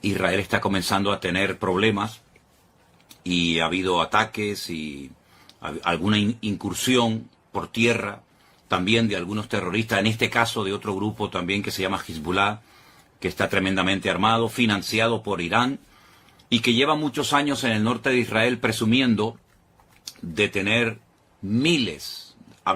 Israel está comenzando a tener problemas y ha habido ataques y alguna incursión por tierra también de algunos terroristas, en este caso de otro grupo también que se llama Hezbollah, que está tremendamente armado, financiado por Irán y que lleva muchos años en el norte de Israel presumiendo de tener miles.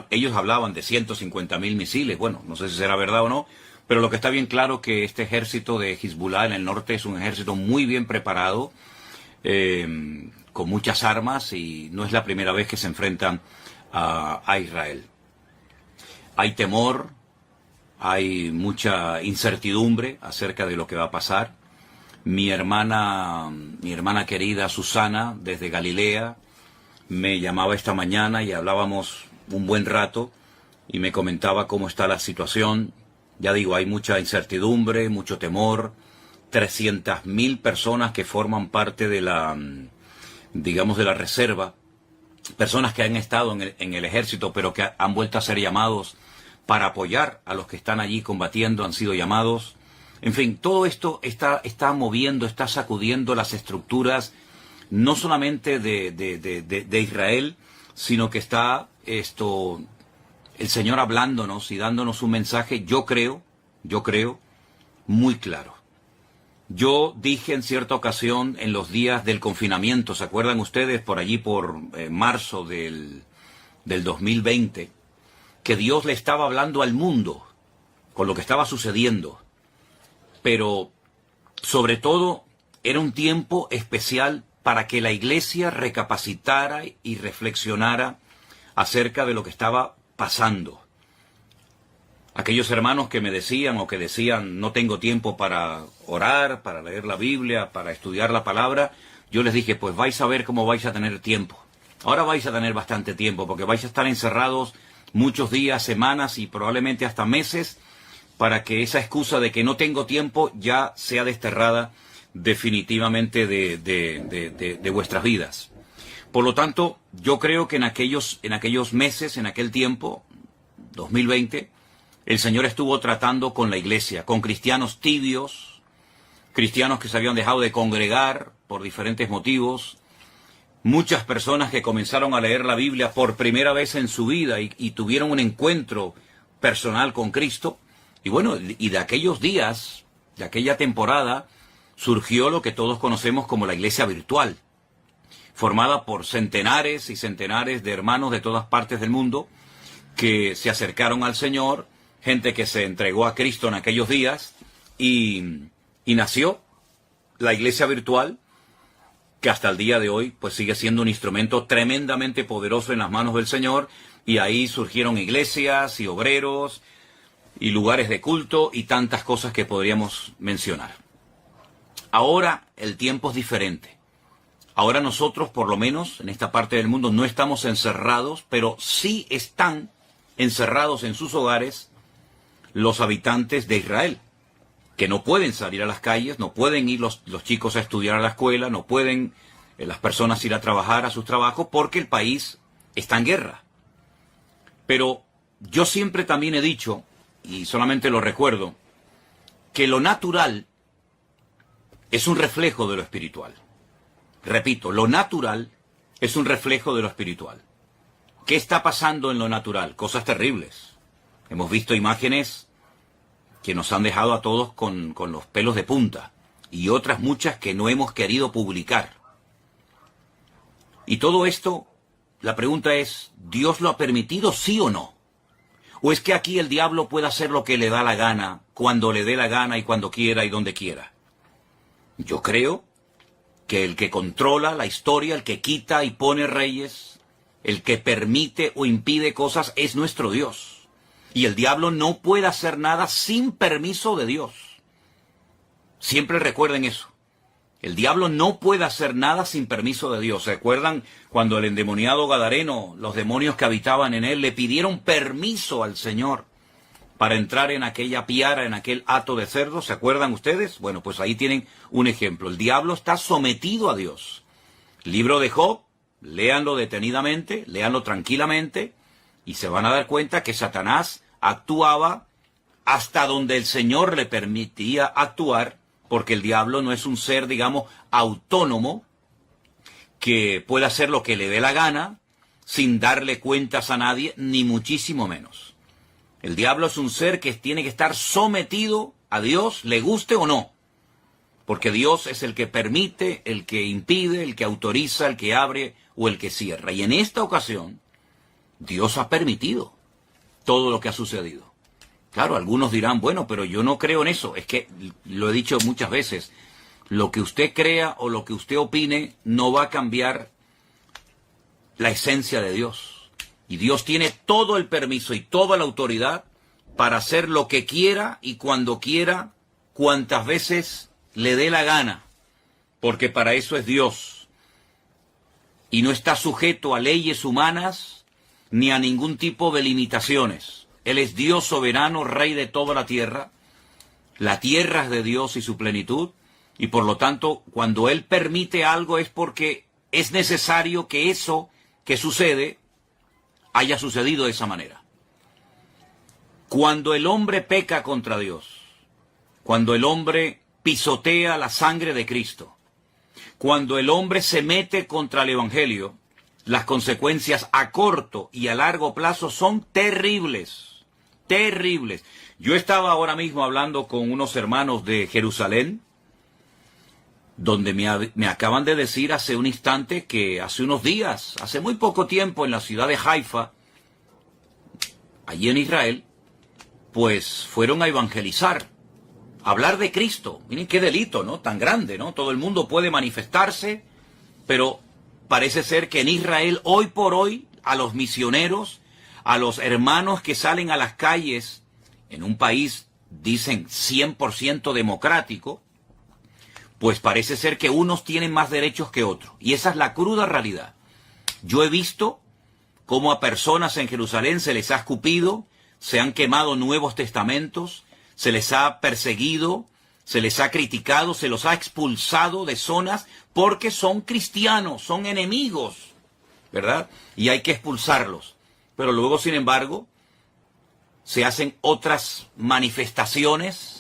Ellos hablaban de 150.000 misiles, bueno, no sé si será verdad o no, pero lo que está bien claro que este ejército de Hezbollah en el norte es un ejército muy bien preparado, con muchas armas, y no es la primera vez que se enfrentan a Israel. Hay temor, hay mucha incertidumbre acerca de lo que va a pasar. Mi hermana querida Susana, desde Galilea, me llamaba esta mañana y hablábamos un buen rato y me comentaba cómo está la situación. Ya digo, hay mucha incertidumbre, mucho temor. 300.000 personas que forman parte de la, digamos, de la reserva, personas que han estado en el ejército, pero que han vuelto a ser llamados para apoyar a los que están allí combatiendo, han sido llamados. En fin, todo esto está moviendo, está sacudiendo las estructuras, no solamente de Israel, sino que está el Señor hablándonos y dándonos un mensaje, yo creo, muy claro. Yo dije en cierta ocasión, en los días del confinamiento, ¿se acuerdan ustedes? Por allí, por marzo del 2020, que Dios le estaba hablando al mundo con lo que estaba sucediendo. Pero, sobre todo, era un tiempo especial para que la iglesia recapacitara y reflexionara acerca de lo que estaba pasando. Aquellos hermanos que me decían o que decían no tengo tiempo para orar, para leer la Biblia, para estudiar la palabra, yo les dije, pues vais a ver cómo vais a tener tiempo. Ahora vais a tener bastante tiempo porque vais a estar encerrados muchos días, semanas y probablemente hasta meses, para que esa excusa de que no tengo tiempo ya sea desterrada definitivamente de vuestras vidas. Por lo tanto, yo creo que en aquellos meses, en aquel tiempo, 2020, el Señor estuvo tratando con la iglesia, con cristianos tibios, cristianos que se habían dejado de congregar por diferentes motivos, muchas personas que comenzaron a leer la Biblia por primera vez en su vida y tuvieron un encuentro personal con Cristo. Y bueno, y de aquellos días, de aquella temporada, surgió lo que todos conocemos como la iglesia virtual, formada por centenares y centenares de hermanos de todas partes del mundo que se acercaron al Señor, gente que se entregó a Cristo en aquellos días, y nació la iglesia virtual, que hasta el día de hoy pues sigue siendo un instrumento tremendamente poderoso en las manos del Señor, y ahí surgieron iglesias y obreros y lugares de culto y tantas cosas que podríamos mencionar. Ahora el tiempo es diferente. Ahora nosotros, por lo menos, en esta parte del mundo, no estamos encerrados, pero sí están encerrados en sus hogares los habitantes de Israel, que no pueden salir a las calles, no pueden ir los chicos a estudiar a la escuela, no pueden las personas ir a trabajar a sus trabajos, porque el país está en guerra. Pero yo siempre también he dicho, y solamente lo recuerdo, que lo natural es un reflejo de lo espiritual. Repito, lo natural es un reflejo de lo espiritual. ¿Qué está pasando en lo natural? Cosas terribles. Hemos visto imágenes que nos han dejado a todos con los pelos de punta, y otras muchas que no hemos querido publicar. Y todo esto, la pregunta es, ¿Dios lo ha permitido, sí o no? ¿O es que aquí el diablo puede hacer lo que le da la gana, cuando le dé la gana y cuando quiera y donde quiera? Yo creo que el que controla la historia, el que quita y pone reyes, el que permite o impide cosas es nuestro Dios. Y el diablo no puede hacer nada sin permiso de Dios. Siempre recuerden eso. El diablo no puede hacer nada sin permiso de Dios. ¿Se acuerdan cuando el endemoniado Gadareno, los demonios que habitaban en él, le pidieron permiso al Señor para entrar en aquella piara, en aquel hato de cerdo? ¿Se acuerdan ustedes? Bueno, pues ahí tienen un ejemplo. El diablo está sometido a Dios. Libro de Job, léanlo detenidamente, léanlo tranquilamente, y se van a dar cuenta que Satanás actuaba hasta donde el Señor le permitía actuar porque el diablo no es un ser, digamos, autónomo, que pueda hacer lo que le dé la gana, sin darle cuentas a nadie, ni muchísimo menos. El diablo es un ser que tiene que estar sometido a Dios, le guste o no. Porque Dios es el que permite, el que impide, el que autoriza, el que abre o el que cierra. Y en esta ocasión, Dios ha permitido todo lo que ha sucedido. Claro, algunos dirán, bueno, pero yo no creo en eso. Es que, lo he dicho muchas veces, lo que usted crea o lo que usted opine no va a cambiar la esencia de Dios. Y Dios tiene todo el permiso y toda la autoridad para hacer lo que quiera y cuando quiera, cuantas veces le dé la gana, porque para eso es Dios. Y no está sujeto a leyes humanas ni a ningún tipo de limitaciones. Él es Dios soberano, Rey de toda la tierra es de Dios y su plenitud, y por lo tanto, cuando Él permite algo es porque es necesario que eso que sucede haya sucedido de esa manera. Cuando el hombre peca contra Dios, cuando el hombre pisotea la sangre de Cristo, cuando el hombre se mete contra el Evangelio, las consecuencias a corto y a largo plazo son terribles, terribles. Yo estaba ahora mismo hablando con unos hermanos de Jerusalén, donde me acaban de decir hace un instante que hace unos días, hace muy poco tiempo, en la ciudad de Haifa, allí en Israel, pues fueron a evangelizar, a hablar de Cristo. Miren qué delito, ¿no? Tan grande, ¿no? Todo el mundo puede manifestarse, pero parece ser que en Israel, hoy por hoy, a los misioneros, a los hermanos que salen a las calles, en un país, dicen, 100% democrático, pues parece ser que unos tienen más derechos que otros. Y esa es la cruda realidad. Yo he visto cómo a personas en Jerusalén se les ha escupido, se han quemado nuevos testamentos, se les ha perseguido, se les ha criticado, se los ha expulsado de zonas porque son cristianos, son enemigos, ¿verdad? Y hay que expulsarlos. Pero luego, sin embargo, se hacen otras manifestaciones,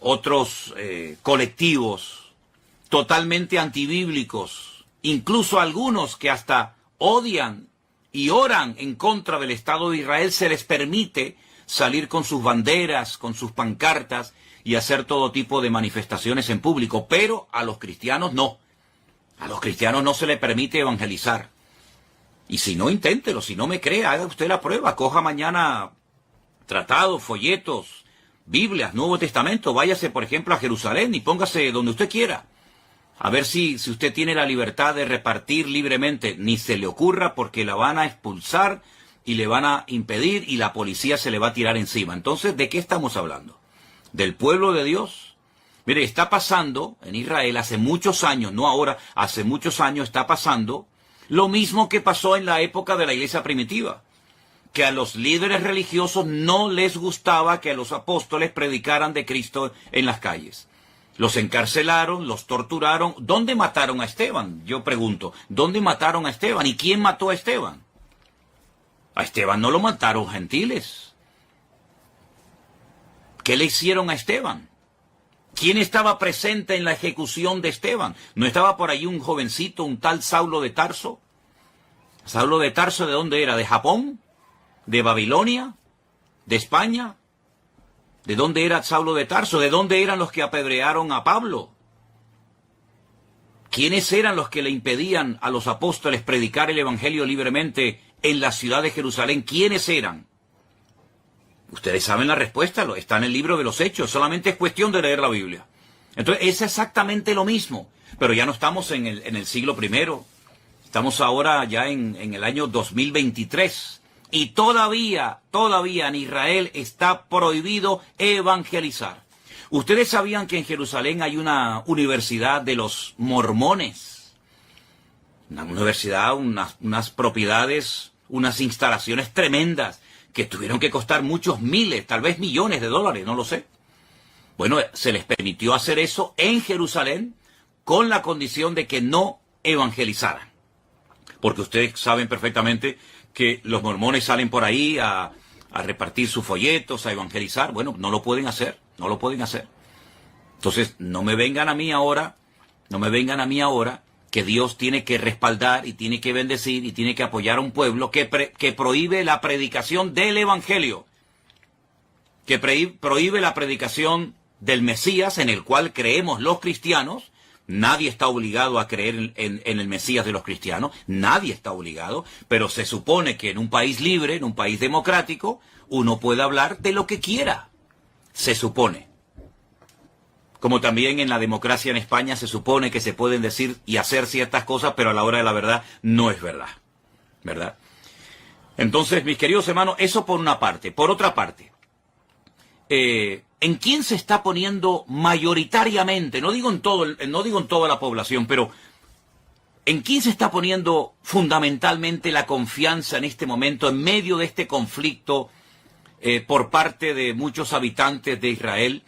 otros colectivos totalmente antibíblicos, incluso algunos que hasta odian y oran en contra del Estado de Israel, se les permite salir con sus banderas, con sus pancartas y hacer todo tipo de manifestaciones en público, pero a los cristianos no. A los cristianos no se les permite evangelizar. Y si no, inténtelo, si no me cree, haga usted la prueba, coja mañana tratados, folletos, Biblias, Nuevo Testamento, váyase por ejemplo a Jerusalén y póngase donde usted quiera. A ver si usted tiene la libertad de repartir libremente. Ni se le ocurra, porque la van a expulsar y le van a impedir y la policía se le va a tirar encima. Entonces, ¿de qué estamos hablando? ¿Del pueblo de Dios? Mire, está pasando en Israel hace muchos años, no ahora, hace muchos años está pasando lo mismo que pasó en la época de la iglesia primitiva. Que a los líderes religiosos no les gustaba que a los apóstoles predicaran de Cristo en las calles. Los encarcelaron, los torturaron. ¿Dónde mataron a Esteban? Yo pregunto, ¿dónde mataron a Esteban? ¿Y quién mató a Esteban? A Esteban no lo mataron gentiles. ¿Qué le hicieron a Esteban? ¿Quién estaba presente en la ejecución de Esteban? ¿No estaba por ahí un jovencito, un tal Saulo de Tarso? ¿Saulo de Tarso de dónde era? ¿De Japón? ¿De Babilonia? ¿De España? ¿De dónde era Saulo de Tarso? ¿De dónde eran los que apedrearon a Pablo? ¿Quiénes eran los que le impedían a los apóstoles predicar el evangelio libremente en la ciudad de Jerusalén? ¿Quiénes eran? Ustedes saben la respuesta, está en el libro de los Hechos, solamente es cuestión de leer la Biblia. Entonces es exactamente lo mismo, pero ya no estamos en el siglo I, estamos ahora ya en el año 2023. Y todavía en Israel está prohibido evangelizar. Ustedes sabían que en Jerusalén hay una universidad de los mormones. Una universidad, unas propiedades, unas instalaciones tremendas que tuvieron que costar muchos miles, tal vez millones de dólares, no lo sé. Bueno, se les permitió hacer eso en Jerusalén con la condición de que no evangelizaran. Porque ustedes saben perfectamente que los mormones salen por ahí a repartir sus folletos, a evangelizar. Bueno, no lo pueden hacer, no lo pueden hacer. Entonces, no me vengan a mí ahora que Dios tiene que respaldar y tiene que bendecir y tiene que apoyar a un pueblo que prohíbe la predicación del Evangelio, que prohíbe la predicación del Mesías en el cual creemos los cristianos. Nadie está obligado a creer en el Mesías de los cristianos, nadie está obligado, pero se supone que en un país libre, en un país democrático, uno puede hablar de lo que quiera, se supone. Como también en la democracia en España se supone que se pueden decir y hacer ciertas cosas, pero a la hora de la verdad no es verdad, ¿verdad? Entonces, mis queridos hermanos, eso por una parte. Por otra parte, ¿en quién se está poniendo mayoritariamente? No digo en toda la población, pero ¿en quién se está poniendo fundamentalmente la confianza en este momento, en medio de este conflicto por parte de muchos habitantes de Israel?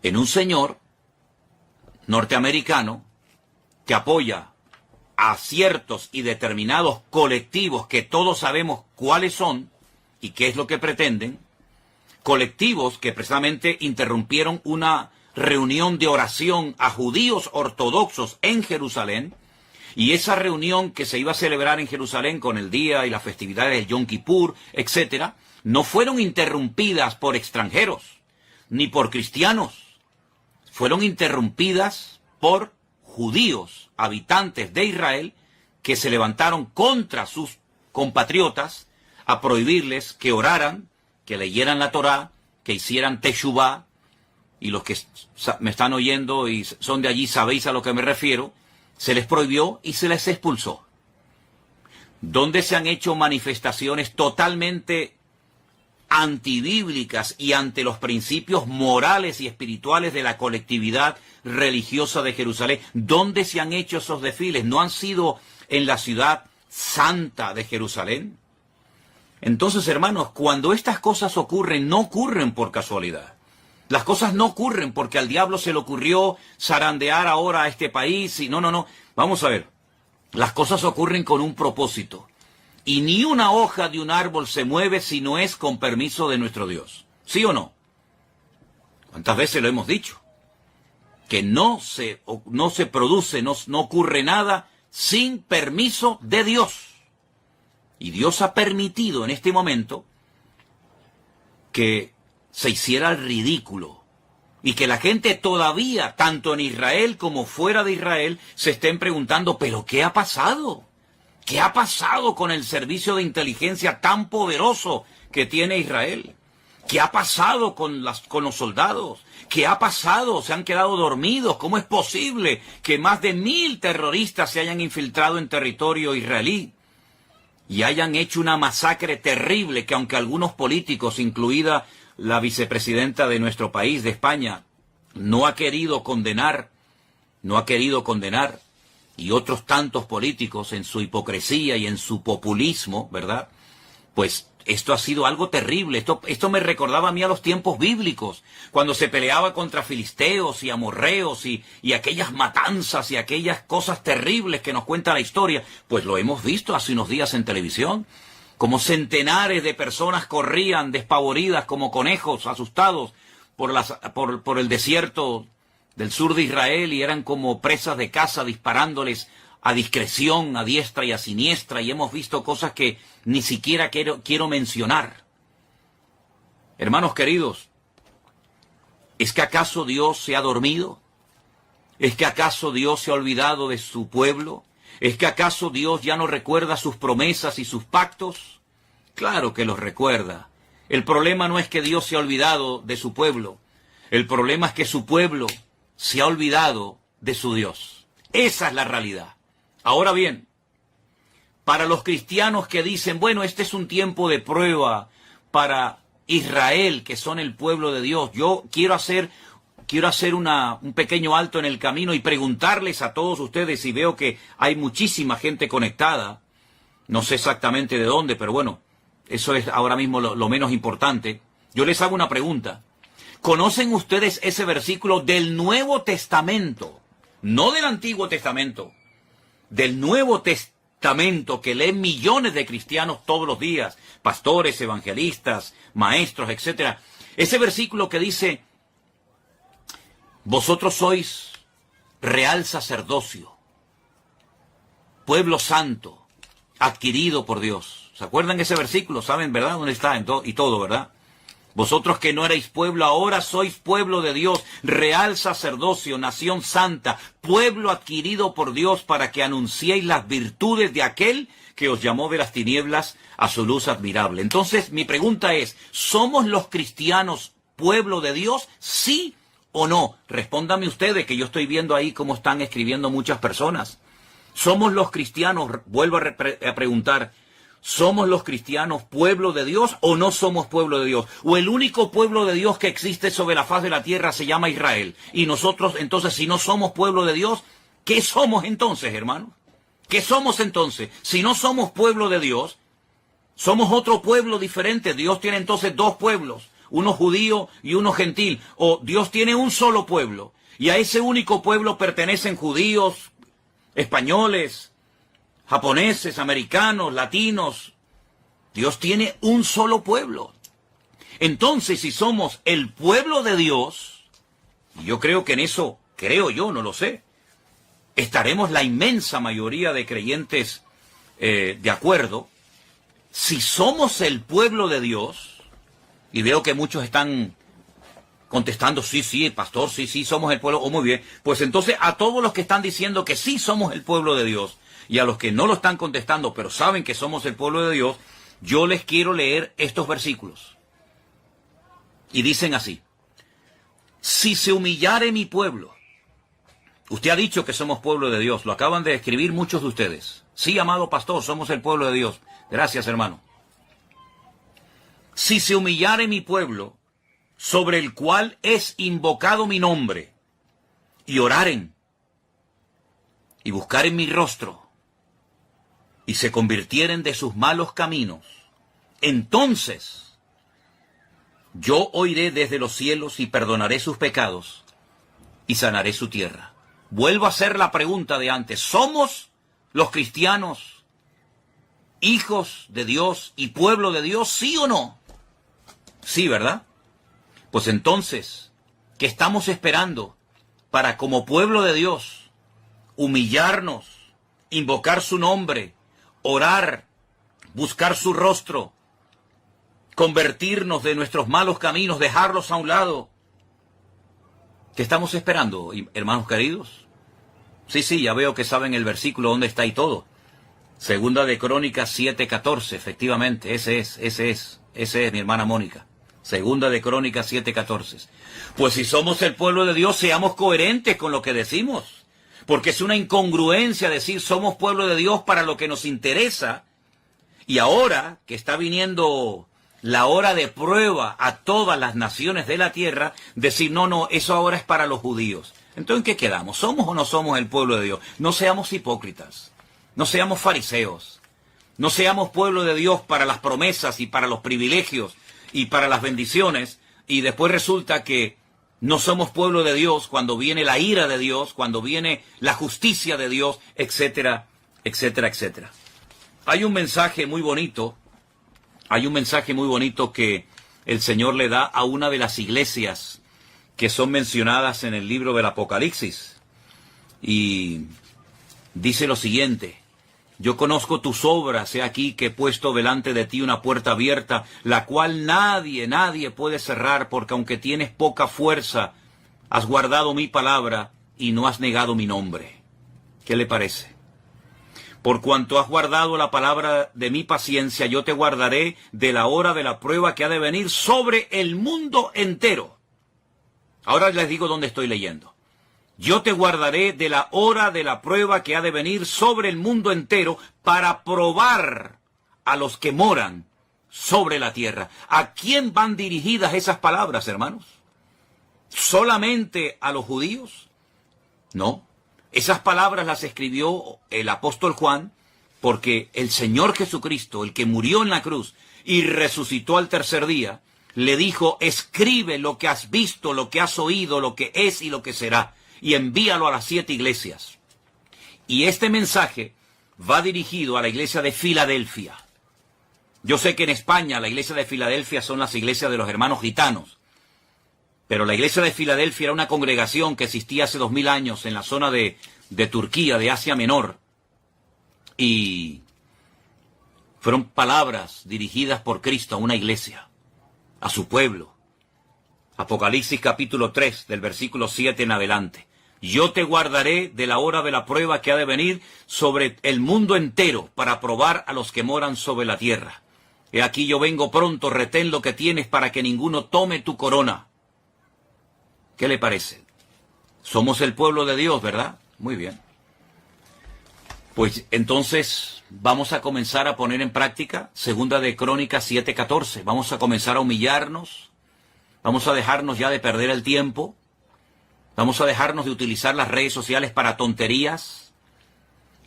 En un señor norteamericano que apoya a ciertos y determinados colectivos que todos sabemos cuáles son y qué es lo que pretenden, colectivos que precisamente interrumpieron una reunión de oración a judíos ortodoxos en Jerusalén, y esa reunión que se iba a celebrar en Jerusalén con el día y las festividades de Yom Kippur, etcétera, no fueron interrumpidas por extranjeros ni por cristianos. Fueron interrumpidas por judíos, habitantes de Israel, que se levantaron contra sus compatriotas a prohibirles que oraran, que leyeran la Torá, que hicieran teshuvá, y los que me están oyendo y son de allí sabéis a lo que me refiero, se les prohibió y se les expulsó. Donde se han hecho manifestaciones totalmente antibíblicas y ante los principios morales y espirituales de la colectividad religiosa de Jerusalén. ¿Dónde se han hecho esos desfiles? ¿No han sido en la ciudad santa de Jerusalén? Entonces, hermanos, cuando estas cosas ocurren, no ocurren por casualidad. Las cosas no ocurren porque al diablo se le ocurrió zarandear ahora a este país y no. Vamos a ver, las cosas ocurren con un propósito. Y ni una hoja de un árbol se mueve si no es con permiso de nuestro Dios. ¿Sí o no? ¿Cuántas veces lo hemos dicho? Que no se produce, no ocurre nada sin permiso de Dios. Y Dios ha permitido en este momento que se hiciera el ridículo y que la gente todavía, tanto en Israel como fuera de Israel, se estén preguntando, ¿pero qué ha pasado? ¿Qué ha pasado con el servicio de inteligencia tan poderoso que tiene Israel? ¿Qué ha pasado con los soldados? ¿Qué ha pasado? ¿Se han quedado dormidos? ¿Cómo es posible que más de 1000 terroristas se hayan infiltrado en territorio israelí y hayan hecho una masacre terrible que, aunque algunos políticos, incluida la vicepresidenta de nuestro país, de España, no ha querido condenar, y otros tantos políticos en su hipocresía y en su populismo, ¿verdad? Pues esto ha sido algo terrible. Esto me recordaba a mí a los tiempos bíblicos, cuando se peleaba contra filisteos y amorreos y aquellas matanzas y aquellas cosas terribles que nos cuenta la historia. Pues lo hemos visto hace unos días en televisión, como centenares de personas corrían despavoridas como conejos asustados por el desierto del sur de Israel y eran como presas de caza disparándoles a discreción, a diestra y a siniestra, y hemos visto cosas que ni siquiera quiero mencionar. Hermanos queridos, ¿es que acaso Dios se ha dormido? ¿Es que acaso Dios se ha olvidado de su pueblo? ¿Es que acaso Dios ya no recuerda sus promesas y sus pactos? Claro que los recuerda. El problema no es que Dios se ha olvidado de su pueblo. El problema es que su pueblo se ha olvidado de su Dios. Esa es la realidad. Ahora bien, para los cristianos que dicen, bueno, este es un tiempo de prueba para Israel, que son el pueblo de Dios, yo quiero hacer un pequeño alto en el camino y preguntarles a todos ustedes, y veo que hay muchísima gente conectada, no sé exactamente de dónde, pero bueno, eso es ahora mismo lo menos importante. Yo les hago una pregunta. ¿Conocen ustedes ese versículo del Nuevo Testamento? No del Antiguo Testamento, del Nuevo Testamento que leen millones de cristianos todos los días, pastores, evangelistas, maestros, etc. Ese versículo que dice, Vosotros sois real sacerdocio, pueblo santo, adquirido por Dios. ¿Se acuerdan ese versículo? ¿Saben, verdad? ¿Dónde está? Y todo, ¿verdad? Vosotros que no erais pueblo, ahora sois pueblo de Dios, real sacerdocio, nación santa, pueblo adquirido por Dios para que anunciéis las virtudes de aquel que os llamó de las tinieblas a su luz admirable. Entonces, mi pregunta es, ¿somos los cristianos pueblo de Dios? ¿Sí o no? Respóndame ustedes, que yo estoy viendo ahí cómo están escribiendo muchas personas. ¿Somos los cristianos, vuelvo a preguntar, ¿somos los cristianos pueblo de Dios o no somos pueblo de Dios? ¿O el único pueblo de Dios que existe sobre la faz de la tierra se llama Israel? Y nosotros, entonces, si no somos pueblo de Dios, ¿qué somos entonces, hermanos? ¿Qué somos entonces? Si no somos pueblo de Dios, somos otro pueblo diferente. Dios tiene entonces dos pueblos, uno judío y uno gentil. O Dios tiene un solo pueblo, y a ese único pueblo pertenecen judíos, españoles, japoneses, americanos, latinos. Dios tiene un solo pueblo. Entonces, si somos el pueblo de Dios, y yo creo que en eso, no lo sé, estaremos la inmensa mayoría de creyentes de acuerdo. Si somos el pueblo de Dios, y veo que muchos están contestando, sí, pastor, sí, somos el pueblo, muy bien, pues entonces a todos los que están diciendo que sí somos el pueblo de Dios, y a los que no lo están contestando, pero saben que somos el pueblo de Dios, yo les quiero leer estos versículos. Y dicen así: si se humillare mi pueblo. Usted ha dicho que somos pueblo de Dios, lo acaban de escribir muchos de ustedes. Sí, amado pastor, somos el pueblo de Dios. Gracias, hermano. Si se humillare mi pueblo, sobre el cual es invocado mi nombre, y oraren, y buscaren mi rostro, y se convirtieren de sus malos caminos, entonces yo oiré desde los cielos y perdonaré sus pecados, y sanaré su tierra. Vuelvo a hacer la pregunta de antes. ¿Somos los cristianos hijos de Dios y pueblo de Dios, sí o no? Sí, ¿verdad? Pues entonces, ¿qué estamos esperando para, como pueblo de Dios, humillarnos, invocar su nombre, orar, buscar su rostro, convertirnos de nuestros malos caminos, dejarlos a un lado? ¿Qué estamos esperando, hermanos queridos? Sí, ya veo que saben el versículo dónde está y todo. Segunda de Crónicas 7:14, efectivamente, ese es, mi hermana Mónica. Segunda de Crónicas 7:14. Pues si somos el pueblo de Dios, seamos coherentes con lo que decimos. Porque es una incongruencia decir somos pueblo de Dios para lo que nos interesa. Y ahora que está viniendo la hora de prueba a todas las naciones de la tierra, decir no, eso ahora es para los judíos. Entonces, ¿en qué quedamos? ¿Somos o no somos el pueblo de Dios? No seamos hipócritas, no seamos fariseos, no seamos pueblo de Dios para las promesas y para los privilegios y para las bendiciones, y después resulta que no somos pueblo de Dios cuando viene la ira de Dios, cuando viene la justicia de Dios, etcétera, etcétera, etcétera. Hay un mensaje muy bonito que el Señor le da a una de las iglesias que son mencionadas en el libro del Apocalipsis. Y dice lo siguiente: yo conozco tus obras, he aquí que he puesto delante de ti una puerta abierta, la cual nadie puede cerrar, porque aunque tienes poca fuerza, has guardado mi palabra y no has negado mi nombre. ¿Qué le parece? Por cuanto has guardado la palabra de mi paciencia, yo te guardaré de la hora de la prueba que ha de venir sobre el mundo entero. Ahora les digo dónde estoy leyendo. Yo te guardaré de la hora de la prueba que ha de venir sobre el mundo entero para probar a los que moran sobre la tierra. ¿A quién van dirigidas esas palabras, hermanos? ¿Solamente a los judíos? No. Esas palabras las escribió el apóstol Juan porque el Señor Jesucristo, el que murió en la cruz y resucitó al tercer día, le dijo: escribe lo que has visto, lo que has oído, lo que es y lo que será, y envíalo a las 7 iglesias. Y este mensaje va dirigido a la iglesia de Filadelfia. Yo sé que en España la iglesia de Filadelfia son las iglesias de los hermanos gitanos, Pero la iglesia de Filadelfia era una congregación que existía hace 2000 años en la zona de Turquía, de Asia Menor. Y fueron palabras dirigidas por Cristo a una iglesia, a su pueblo. Apocalipsis capítulo 3, del versículo 7 en adelante. Yo te guardaré de la hora de la prueba que ha de venir sobre el mundo entero para probar a los que moran sobre la tierra. He aquí yo vengo pronto, retén lo que tienes para que ninguno tome tu corona. ¿Qué le parece? Somos el pueblo de Dios, ¿verdad? Muy bien. Pues entonces vamos a comenzar a poner en práctica Segunda de Crónicas 7:14. Vamos a comenzar a humillarnos. Vamos a dejarnos ya de perder el tiempo. Vamos a dejarnos de utilizar las redes sociales para tonterías.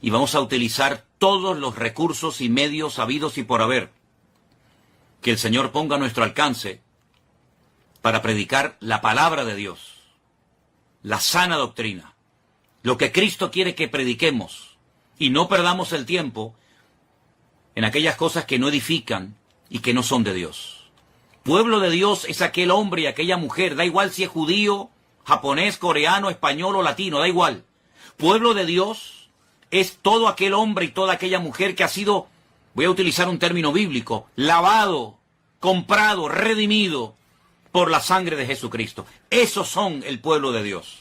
Y vamos a utilizar todos los recursos y medios habidos y por haber que el Señor ponga a nuestro alcance para predicar la palabra de Dios, la sana doctrina, lo que Cristo quiere que prediquemos, y no perdamos el tiempo en aquellas cosas que no edifican y que no son de Dios. Pueblo de Dios es aquel hombre y aquella mujer, da igual si es judío, japonés, coreano, español o latino, da igual. Pueblo de Dios es todo aquel hombre y toda aquella mujer que ha sido, voy a utilizar un término bíblico, lavado, comprado, redimido por la sangre de Jesucristo. Esos son el pueblo de Dios.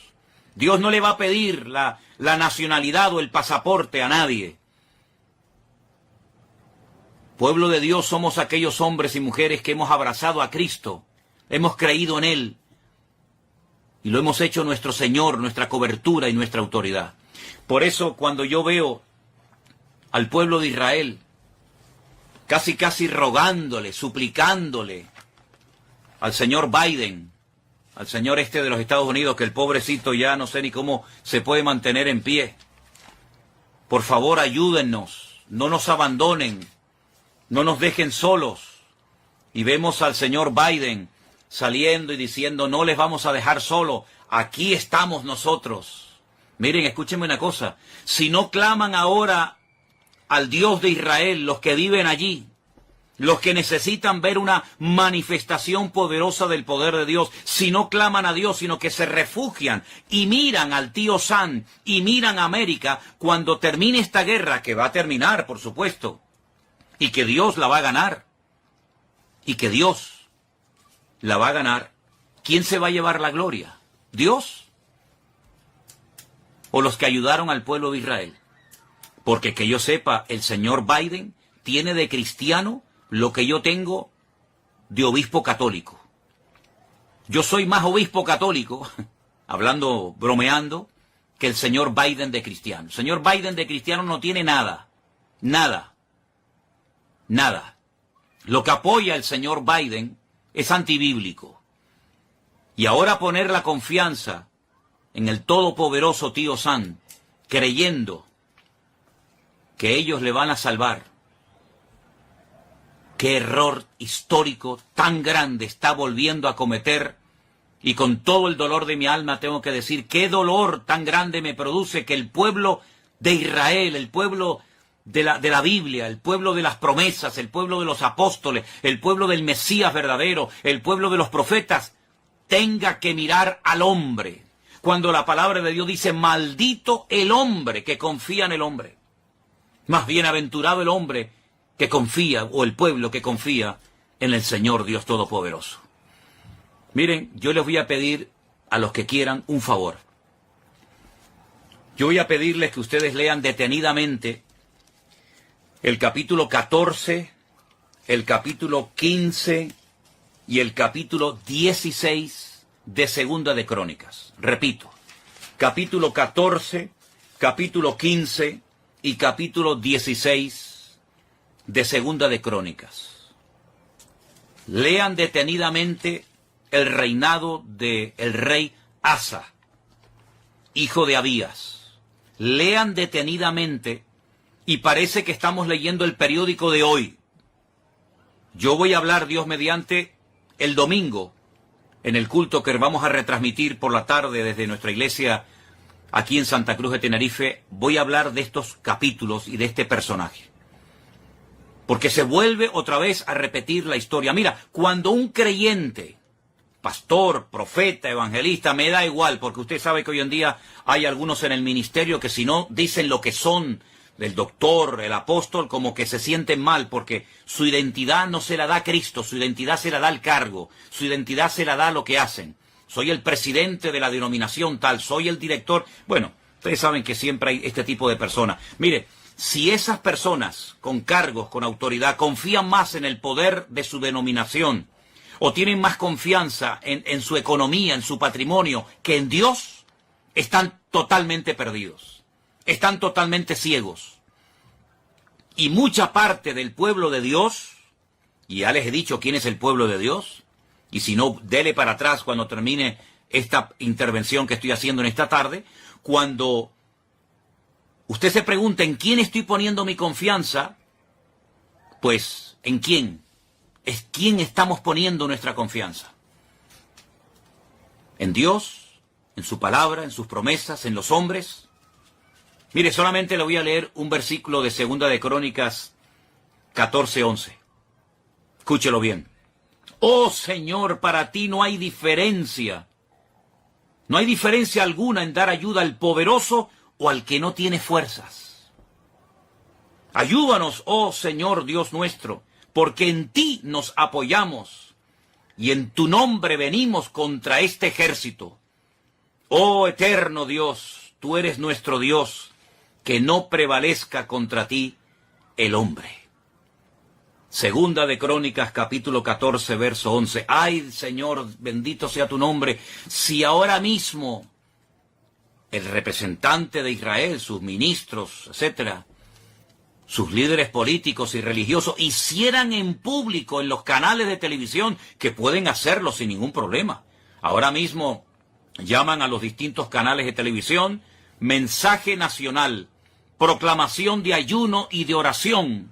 Dios no le va a pedir la nacionalidad o el pasaporte a nadie. Pueblo de Dios somos aquellos hombres y mujeres que hemos abrazado a Cristo, hemos creído en Él y lo hemos hecho nuestro Señor, nuestra cobertura y nuestra autoridad. Por eso cuando yo veo al pueblo de Israel casi rogándole, suplicándole al señor Biden, al señor de los Estados Unidos, que el pobrecito ya no sé ni cómo se puede mantener en pie. Por favor, ayúdennos, no nos abandonen, no nos dejen solos. Y vemos al señor Biden saliendo y diciendo, no les vamos a dejar solos, aquí estamos nosotros. Miren, escúchenme una cosa, si no claman ahora al Dios de Israel, los que viven allí, los que necesitan ver una manifestación poderosa del poder de Dios, si no claman a Dios, sino que se refugian y miran al tío Sam y miran a América, cuando termine esta guerra, que va a terminar, por supuesto, y que Dios la va a ganar, y que Dios la va a ganar, ¿quién se va a llevar la gloria? ¿Dios? ¿O los que ayudaron al pueblo de Israel? Porque que yo sepa, el señor Biden tiene de cristiano lo que yo tengo de obispo católico. Yo soy más obispo católico, hablando, bromeando, que el señor Biden de cristiano. El señor Biden de cristiano no tiene nada, nada, nada. Lo que apoya el señor Biden es antibíblico. Y ahora poner la confianza en el todopoderoso tío Sam, creyendo que ellos le van a salvar. Qué error histórico tan grande está volviendo a cometer, y con todo el dolor de mi alma tengo que decir, qué dolor tan grande me produce que el pueblo de Israel, el pueblo de la Biblia, el pueblo de las promesas, el pueblo de los apóstoles, el pueblo del Mesías verdadero, el pueblo de los profetas, tenga que mirar al hombre, cuando la palabra de Dios dice, maldito el hombre que confía en el hombre. Más bienaventurado el hombre que confía, o el pueblo que confía en el Señor Dios Todopoderoso. Miren, yo les voy a pedir a los que quieran un favor. Yo voy a pedirles que ustedes lean detenidamente el capítulo 14, el capítulo 15 y el capítulo 16 de Segunda de Crónicas. Repito, capítulo 14, capítulo 15 y capítulo 16 de Segunda de Crónicas. Lean detenidamente el reinado del rey Asa, hijo de Abías. Lean detenidamente, y parece que estamos leyendo el periódico de hoy. Yo voy a hablar, Dios mediante, el domingo, en el culto que vamos a retransmitir por la tarde desde nuestra iglesia aquí en Santa Cruz de Tenerife. Voy a hablar de estos capítulos y de este personaje, porque se vuelve otra vez a repetir la historia. Mira, cuando un creyente pastor, profeta, evangelista, me da igual, porque usted sabe que hoy en día hay algunos en el ministerio que si no dicen lo que son, el doctor, el apóstol, como que se sienten mal, porque su identidad no se la da Cristo, su identidad se la da el cargo, su identidad se la da lo que hacen. Soy el presidente de la denominación tal, soy el director. Bueno, ustedes saben que siempre hay este tipo de personas. Mire, si esas personas con cargos, con autoridad, confían más en el poder de su denominación, o tienen más confianza en su economía, en su patrimonio, que en Dios, están totalmente perdidos. Están totalmente ciegos. Y mucha parte del pueblo de Dios, y ya les he dicho quién es el pueblo de Dios, y si no, dele para atrás cuando termine esta intervención que estoy haciendo en esta tarde, cuando usted se pregunta en quién estoy poniendo mi confianza, pues, ¿en quién? Es quién estamos poniendo nuestra confianza. ¿En Dios? ¿En su palabra? ¿En sus promesas? ¿En los hombres? Mire, solamente le voy a leer un versículo de Segunda de Crónicas 14:11. Escúchelo bien. Oh Señor, para ti no hay diferencia. No hay diferencia alguna en dar ayuda al poderoso o al que no tiene fuerzas. Ayúdanos, oh Señor Dios nuestro, porque en ti nos apoyamos y en tu nombre venimos contra este ejército. Oh eterno Dios, tú eres nuestro Dios, que no prevalezca contra ti el hombre. Segunda de Crónicas, capítulo 14, verso 11. Ay, Señor, bendito sea tu nombre, si ahora mismo el representante de Israel, sus ministros, etcétera, sus líderes políticos y religiosos, hicieran en público en los canales de televisión, que pueden hacerlo sin ningún problema. Ahora mismo llaman a los distintos canales de televisión, mensaje nacional, proclamación de ayuno y de oración.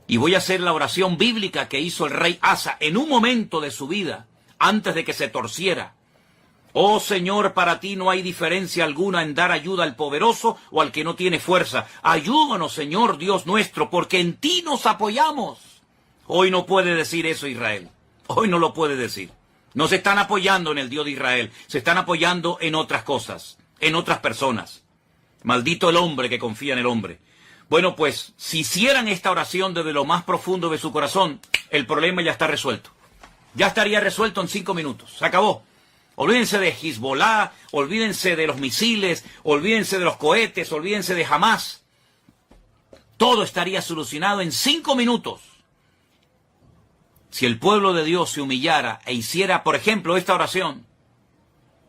Y voy a hacer la oración bíblica que hizo el rey Asa en un momento de su vida, antes de que se torciera. Oh Señor, para ti no hay diferencia alguna en dar ayuda al poderoso o al que no tiene fuerza. Ayúdanos, Señor Dios nuestro, porque en ti nos apoyamos. Hoy no puede decir eso Israel. Hoy no lo puede decir. No se están apoyando en el Dios de Israel. Se están apoyando en otras cosas, en otras personas. Maldito el hombre que confía en el hombre. Bueno, pues, si hicieran esta oración desde lo más profundo de su corazón, el problema ya está resuelto. Ya estaría resuelto en 5 minutos. Se acabó. Olvídense de Hezbollah, olvídense de los misiles, olvídense de los cohetes, olvídense de Hamás. Todo estaría solucionado en 5 minutos. Si el pueblo de Dios se humillara e hiciera, por ejemplo, esta oración,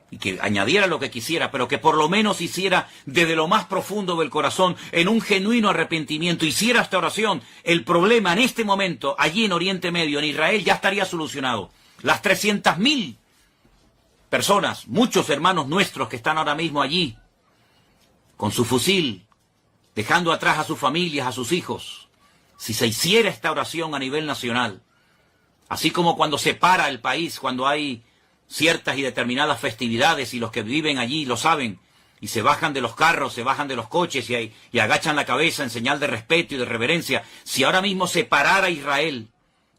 y que añadiera lo que quisiera, pero que por lo menos hiciera desde lo más profundo del corazón, en un genuino arrepentimiento, hiciera esta oración, el problema en este momento, allí en Oriente Medio, en Israel, ya estaría solucionado. Las 300.000 personas, muchos hermanos nuestros que están ahora mismo allí, con su fusil, dejando atrás a sus familias, a sus hijos, si se hiciera esta oración a nivel nacional, así como cuando se para el país, cuando hay ciertas y determinadas festividades y los que viven allí lo saben, y se bajan de los carros, se bajan de los coches y agachan la cabeza en señal de respeto y de reverencia. Si ahora mismo se parara Israel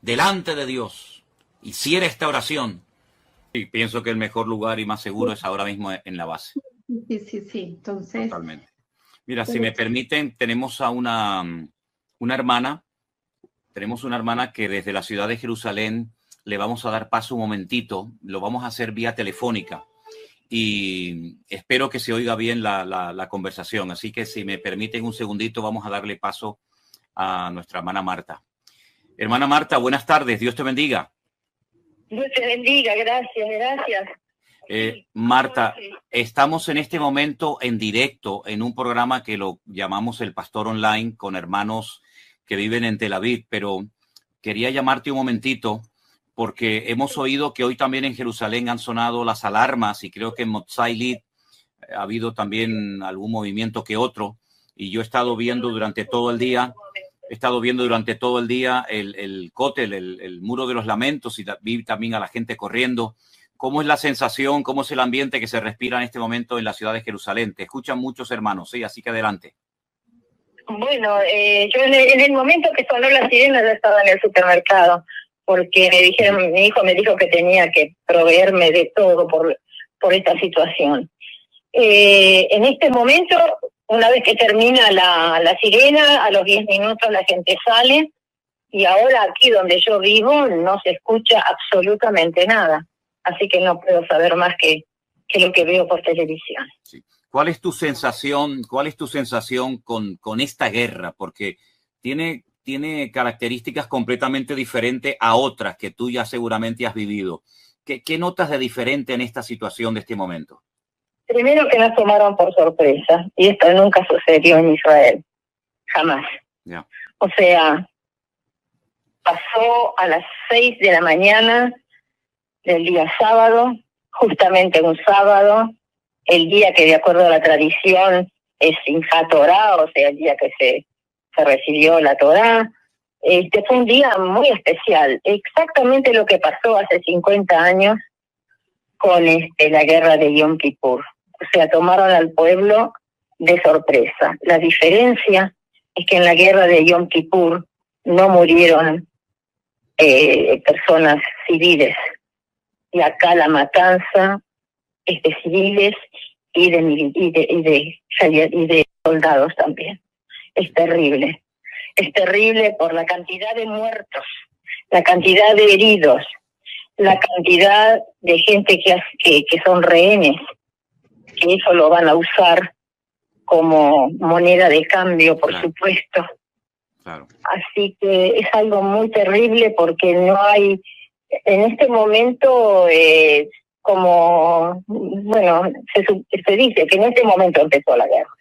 delante de Dios, hiciera esta oración, y pienso que el mejor lugar y más seguro es ahora mismo en la base. Sí. Entonces, totalmente. Mira, si me permiten, tenemos a una hermana, que desde la ciudad de Jerusalén le vamos a dar paso un momentito, lo vamos a hacer vía telefónica y espero que se oiga bien la conversación. Así que si me permiten un segundito, vamos a darle paso a nuestra hermana Marta. Hermana Marta, buenas tardes, Dios te bendiga. Dios te bendiga, gracias. Marta, estamos en este momento en directo en un programa que lo llamamos El Pastor Online con hermanos que viven en Tel Aviv, pero quería llamarte un momentito porque hemos oído que hoy también en Jerusalén han sonado las alarmas y creo que en Motzai Lit ha habido también algún movimiento que otro, y yo he estado viendo durante todo el día el cótel, el muro de los lamentos, y vi también a la gente corriendo. ¿Cómo es la sensación, cómo es el ambiente que se respira en este momento en la ciudad de Jerusalén? Te escuchan muchos hermanos, ¿sí? Así que adelante. Bueno, yo en el momento que sonó la sirena yo estaba en el supermercado. porque mi hijo me dijo que tenía que proveerme de todo por esta situación. En este momento, una vez que termina la sirena, a los 10 minutos la gente sale, y ahora aquí donde yo vivo no se escucha absolutamente nada, así que no puedo saber más que lo que veo por televisión. Sí. ¿Cuál es tu sensación con esta guerra? Porque tiene características completamente diferentes a otras que tú ya seguramente has vivido. ¿Qué notas de diferente en esta situación de este momento? Primero, que nos tomaron por sorpresa, y esto nunca sucedió en Israel, jamás. Yeah. O sea, pasó a las 6 de la mañana del día sábado, justamente un sábado, el día que de acuerdo a la tradición es Simchat Torah, o sea, el día que se recibió la Torah. Fue un día muy especial, exactamente lo que pasó hace 50 años con la guerra de Yom Kippur. O sea, tomaron al pueblo de sorpresa. La diferencia es que en la guerra de Yom Kippur no murieron personas civiles, y acá la matanza es de civiles y de soldados también. Es terrible por la cantidad de muertos, la cantidad de heridos, la cantidad de gente que son rehenes, que eso lo van a usar como moneda de cambio, por supuesto. Claro. Así que es algo muy terrible, porque no hay, en este momento, se dice que en este momento empezó la guerra,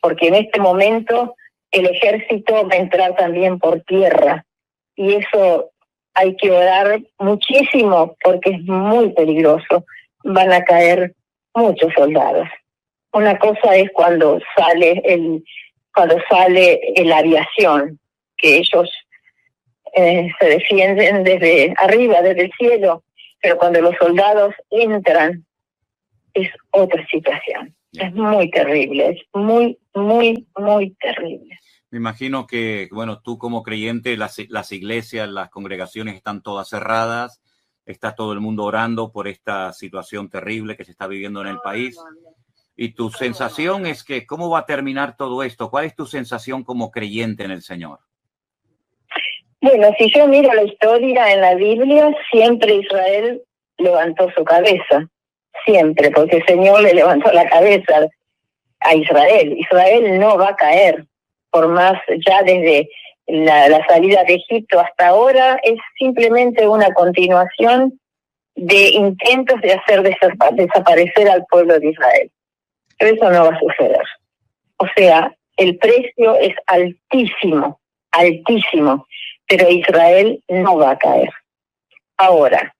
porque en este momento el ejército va a entrar también por tierra, y eso hay que orar muchísimo, porque es muy peligroso. Van a caer muchos soldados. Una cosa es cuando sale la aviación, que ellos se defienden desde arriba, desde el cielo, pero cuando los soldados entran es otra situación. Es muy terrible, es muy, muy, muy terrible. Me imagino que, bueno, tú como creyente, las iglesias, las congregaciones están todas cerradas, está todo el mundo orando por esta situación terrible que se está viviendo en el país. Y tu sensación es que, ¿cómo va a terminar todo esto? ¿Cuál es tu sensación como creyente en el Señor? Bueno, si yo miro la historia en la Biblia, siempre Israel levantó su cabeza, siempre, porque el Señor le levantó la cabeza a Israel. Israel no va a caer, por más, ya desde la salida de Egipto hasta ahora, es simplemente una continuación de intentos de hacer desaparecer al pueblo de Israel. Pero eso no va a suceder. O sea, el precio es altísimo, altísimo, pero Israel no va a caer. Ahora,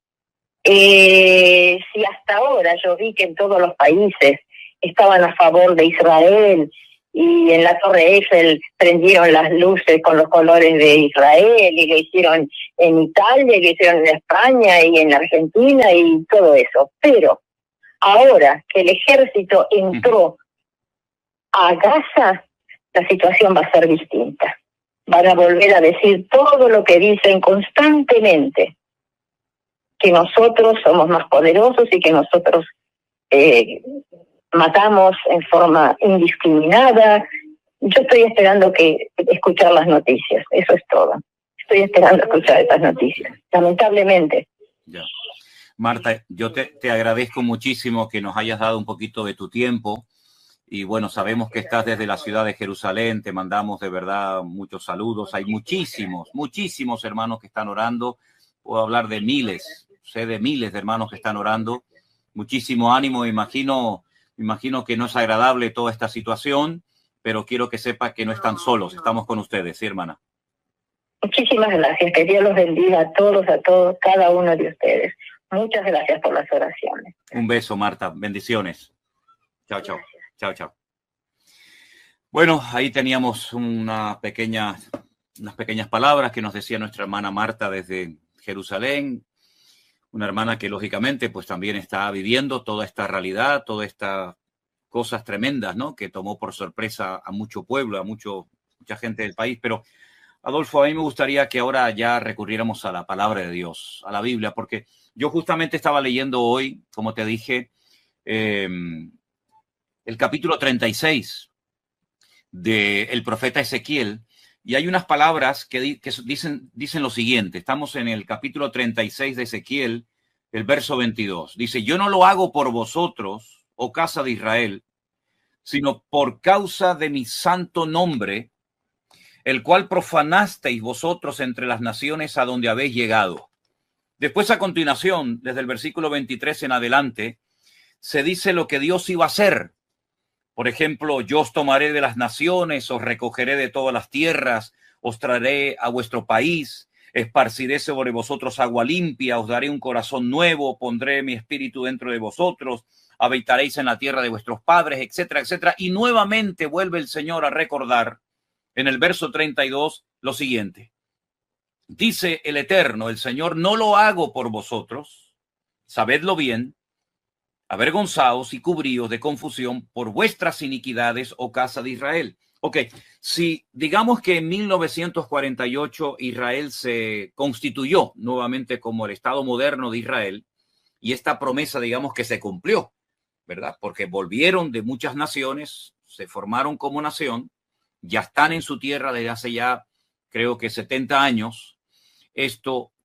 si hasta ahora yo vi que en todos los países estaban a favor de Israel, y en la Torre Eiffel prendieron las luces con los colores de Israel, y lo hicieron en Italia, y lo hicieron en España, y en Argentina, y todo eso. Pero ahora que el ejército entró a Gaza, la situación va a ser distinta. Van a volver a decir todo lo que dicen constantemente, que nosotros somos más poderosos y que nosotros matamos en forma indiscriminada. Yo estoy esperando escuchar las noticias, eso es todo. Estoy esperando escuchar estas noticias, lamentablemente. Ya. Marta, yo te agradezco muchísimo que nos hayas dado un poquito de tu tiempo, y bueno, sabemos que estás desde la ciudad de Jerusalén, te mandamos de verdad muchos saludos. Hay muchísimos hermanos que están orando, puedo hablar de miles, sé de miles de hermanos que están orando. Muchísimo ánimo, me imagino que no es agradable toda esta situación, pero quiero que sepa que no están solos, estamos con ustedes, ¿sí, hermana? Muchísimas gracias, que Dios los bendiga a todos, cada uno de ustedes. Muchas gracias por las oraciones. Un beso, Marta, bendiciones. Chao, chao. Chao, chao. Bueno, ahí teníamos unas pequeñas palabras que nos decía nuestra hermana Marta desde Jerusalén, una hermana que lógicamente pues también está viviendo toda esta realidad, todas estas cosas tremendas, ¿no? Que tomó por sorpresa a mucho pueblo, a mucha gente del país. Pero Adolfo, a mí me gustaría que ahora ya recurriéramos a la palabra de Dios, a la Biblia, porque yo justamente estaba leyendo hoy, como te dije, el capítulo 36 del profeta Ezequiel, y hay unas palabras que dicen lo siguiente. Estamos en el capítulo 36 de Ezequiel, el verso 22. Dice, yo no lo hago por vosotros, oh casa de Israel, sino por causa de mi santo nombre, el cual profanasteis vosotros entre las naciones a donde habéis llegado. Después, a continuación, desde el versículo 23 en adelante, se dice lo que Dios iba a hacer. Por ejemplo, yo os tomaré de las naciones, os recogeré de todas las tierras, os traeré a vuestro país, esparciré sobre vosotros agua limpia, os daré un corazón nuevo, pondré mi espíritu dentro de vosotros, habitaréis en la tierra de vuestros padres, etcétera, etcétera. Y nuevamente vuelve el Señor a recordar en el verso 32 lo siguiente. Dice el Eterno, el Señor, no lo hago por vosotros, sabedlo bien, avergonzaos y cubríos de confusión por vuestras iniquidades, oh casa de Israel. Ok, si digamos que en 1948 Israel se constituyó nuevamente como el Estado moderno de Israel, y esta promesa, digamos que se cumplió, ¿verdad? Porque volvieron de muchas naciones, se formaron como nación, ya están en su tierra desde hace ya, creo que 70 años.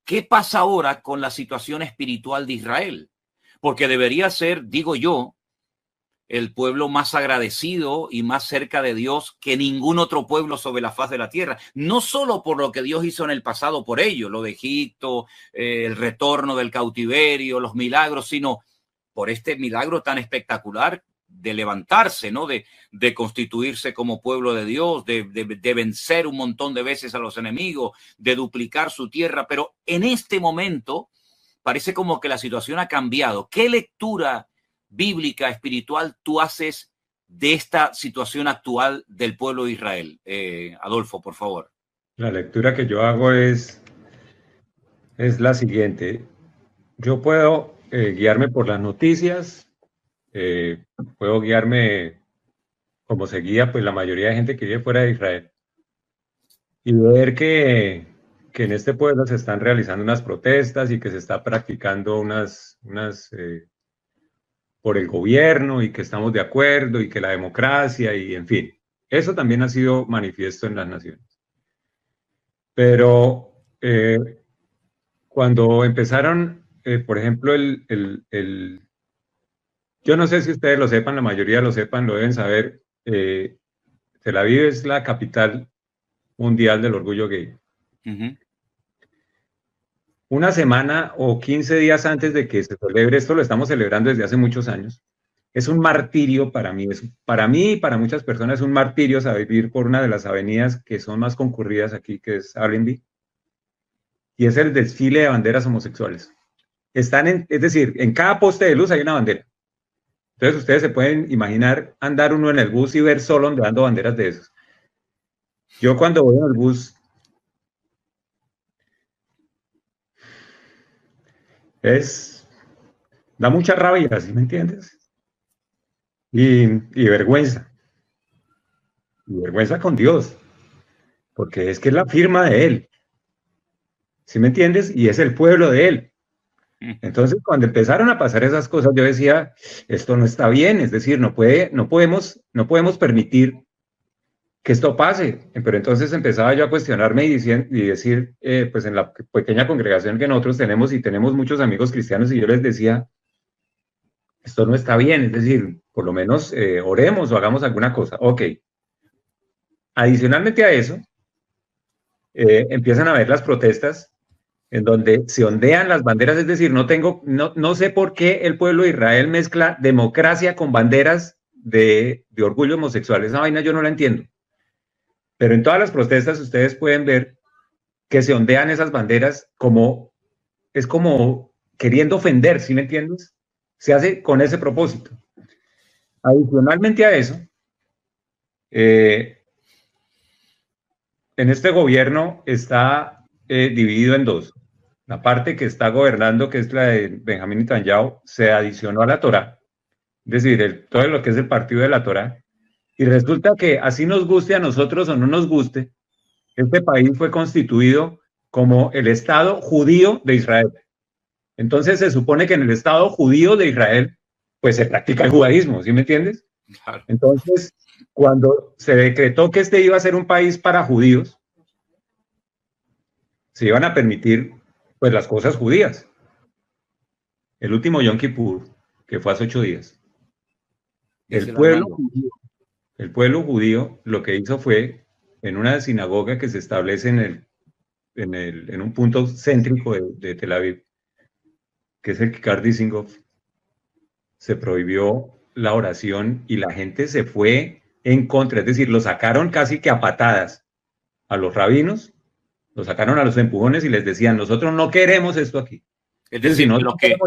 ¿Qué pasa ahora con la situación espiritual de Israel? Porque debería ser, digo yo, el pueblo más agradecido y más cerca de Dios que ningún otro pueblo sobre la faz de la tierra. No solo por lo que Dios hizo en el pasado por ello, lo de Egipto, el retorno del cautiverio, los milagros, sino por este milagro tan espectacular de levantarse, ¿no? De constituirse como pueblo de Dios, de vencer un montón de veces a los enemigos, de duplicar su tierra. Pero en este momento parece como que la situación ha cambiado. ¿Qué lectura bíblica, espiritual tú haces de esta situación actual del pueblo de Israel? Adolfo, por favor. La lectura que yo hago es la siguiente. Yo puedo guiarme por las noticias, puedo guiarme como se guía pues la mayoría de gente que vive fuera de Israel y ver que en este pueblo se están realizando unas protestas y que se está practicando unas por el gobierno y que estamos de acuerdo y que la democracia y en fin, eso también ha sido manifiesto en las naciones. Pero cuando empezaron, por ejemplo, yo no sé si ustedes lo sepan, la mayoría lo sepan, lo deben saber, Tel Aviv es la capital mundial del orgullo gay. Uh-huh. Una semana o 15 días antes de que se celebre, esto lo estamos celebrando desde hace muchos años, es un martirio para mí, para mí y para muchas personas es un martirio saber vivir por una de las avenidas que son más concurridas aquí, que es Allenby, y es el desfile de banderas homosexuales. Es decir, en cada poste de luz hay una bandera. Entonces ustedes se pueden imaginar andar uno en el bus y ver solo ondeando banderas de esos. Yo cuando voy en el bus, da mucha rabia, ¿sí me entiendes? Y vergüenza. Y vergüenza con Dios, porque es que es la firma de Él. ¿Sí me entiendes? Y es el pueblo de Él. Entonces, cuando empezaron a pasar esas cosas, yo decía, esto no está bien, es decir, no podemos permitir que esto pase. Pero entonces empezaba yo a cuestionarme y decir, pues en la pequeña congregación que nosotros tenemos y tenemos muchos amigos cristianos, y yo les decía, esto no está bien, es decir, por lo menos oremos o hagamos alguna cosa. Ok. Adicionalmente a eso, empiezan a haber las protestas en donde se ondean las banderas, es decir, no sé por qué el pueblo de Israel mezcla democracia con banderas de orgullo homosexual. Esa vaina yo no la entiendo. Pero en todas las protestas ustedes pueden ver que se ondean esas banderas como queriendo ofender, ¿sí me entiendes? Se hace con ese propósito. Adicionalmente a eso, en este gobierno está dividido en dos. La parte que está gobernando, que es la de Benjamín Netanyahu, se adicionó a la Torá, es decir, todo lo que es el partido de la Torá, y resulta que así nos guste a nosotros o no nos guste, este país fue constituido como el Estado judío de Israel. Entonces se supone que en el Estado judío de Israel, pues se practica el judaísmo, ¿sí me entiendes? Claro. Entonces, cuando se decretó que este iba a ser un país para judíos, se iban a permitir pues las cosas judías. El último Yom Kippur, que fue hace 8 días, el pueblo judío lo que hizo fue, en una sinagoga que se establece en un punto céntrico de Tel Aviv, que es el Kikar Dizengoff, se prohibió la oración y la gente se fue en contra, es decir, lo sacaron casi que a patadas a los rabinos, lo sacaron a los empujones y les decían, nosotros no queremos esto aquí. Es decir, que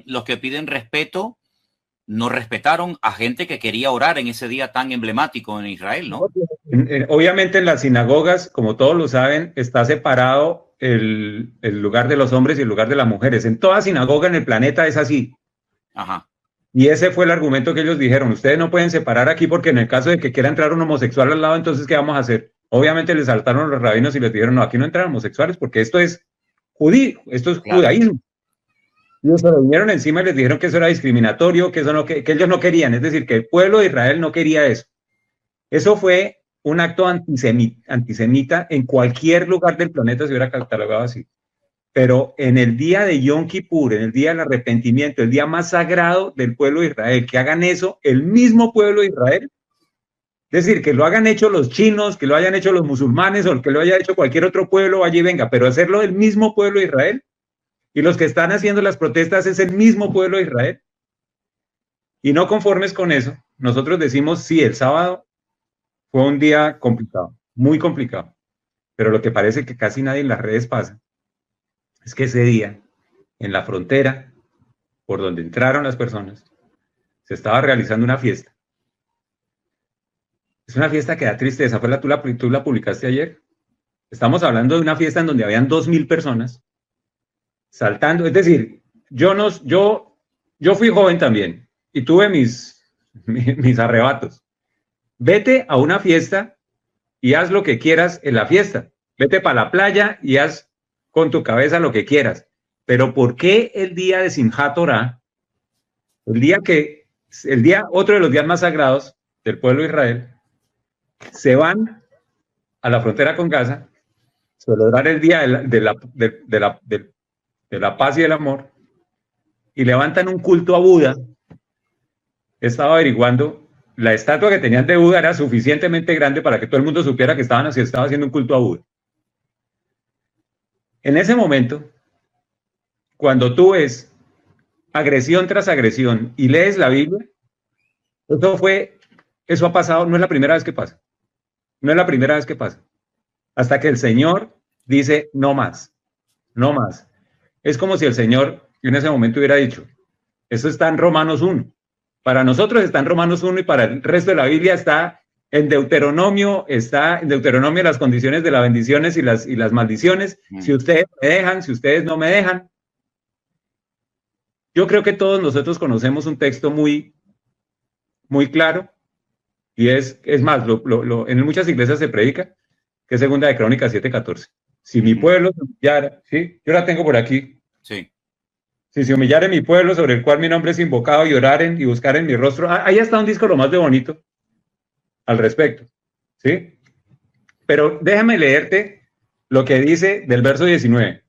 los que piden respeto no respetaron a gente que quería orar en ese día tan emblemático en Israel, ¿no? Obviamente en las sinagogas, como todos lo saben, está separado el lugar de los hombres y el lugar de las mujeres. En toda sinagoga en el planeta es así. Ajá. Y ese fue el argumento que ellos dijeron. Ustedes no pueden separar aquí porque en el caso de que quiera entrar un homosexual al lado, entonces ¿qué vamos a hacer? Obviamente les saltaron los rabinos y les dijeron, no, aquí no entran homosexuales porque esto es judío, esto es claro. Judaísmo. Y se lo vinieron encima y les dijeron que eso era discriminatorio, que, eso no, que ellos no querían. Es decir, que el pueblo de Israel no quería eso. Eso fue un acto antisemita en cualquier lugar del planeta se hubiera catalogado así. Pero en el día de Yom Kippur, en el día del arrepentimiento, el día más sagrado del pueblo de Israel, que hagan eso el mismo pueblo de Israel, es decir, que lo hagan hecho los chinos, que lo hayan hecho los musulmanes o que lo haya hecho cualquier otro pueblo, allí venga, pero hacerlo el mismo pueblo de Israel, y los que están haciendo las protestas es el mismo pueblo de Israel. Y no conformes con eso, nosotros decimos, sí, el sábado fue un día complicado, muy complicado, pero lo que parece que casi nadie en las redes pasa es que ese día, en la frontera, por donde entraron las personas, se estaba realizando una fiesta. Es una fiesta que da tristeza. ¿Tú la publicaste ayer? Estamos hablando de una fiesta en donde habían 2.000 personas saltando. Es decir, yo fui joven también y tuve mis arrebatos. Vete a una fiesta y haz lo que quieras en la fiesta. Vete para la playa y haz con tu cabeza lo que quieras. Pero ¿por qué el día de Simchat Torah, otro de los días más sagrados del pueblo de Israel, se van a la frontera con Gaza, celebrar el día de la paz y el amor, y levantan un culto a Buda? Estaba averiguando, la estatua que tenían de Buda era suficientemente grande para que todo el mundo supiera que estaba haciendo un culto a Buda. En ese momento, cuando tú ves agresión tras agresión y lees la Biblia, eso ha pasado, no es la primera vez que pasa. No es la primera vez que pasa. Hasta que el Señor dice, no más, no más. Es como si el Señor en ese momento hubiera dicho, eso está en Romanos 1. Para nosotros está en Romanos 1 y para el resto de la Biblia está en Deuteronomio las condiciones de las bendiciones y las maldiciones. Si ustedes me dejan, si ustedes no me dejan. Yo creo que todos nosotros conocemos un texto muy, muy claro y es más, en muchas iglesias se predica, que es Segunda de Crónicas 7:14. Si mi pueblo se humillara, ¿sí? Yo la tengo por aquí. Sí. Si se humillare mi pueblo sobre el cual mi nombre es invocado y oraren y buscaren mi rostro. Ahí está un disco lo más de bonito al respecto, ¿sí? Pero déjame leerte lo que dice del verso 19.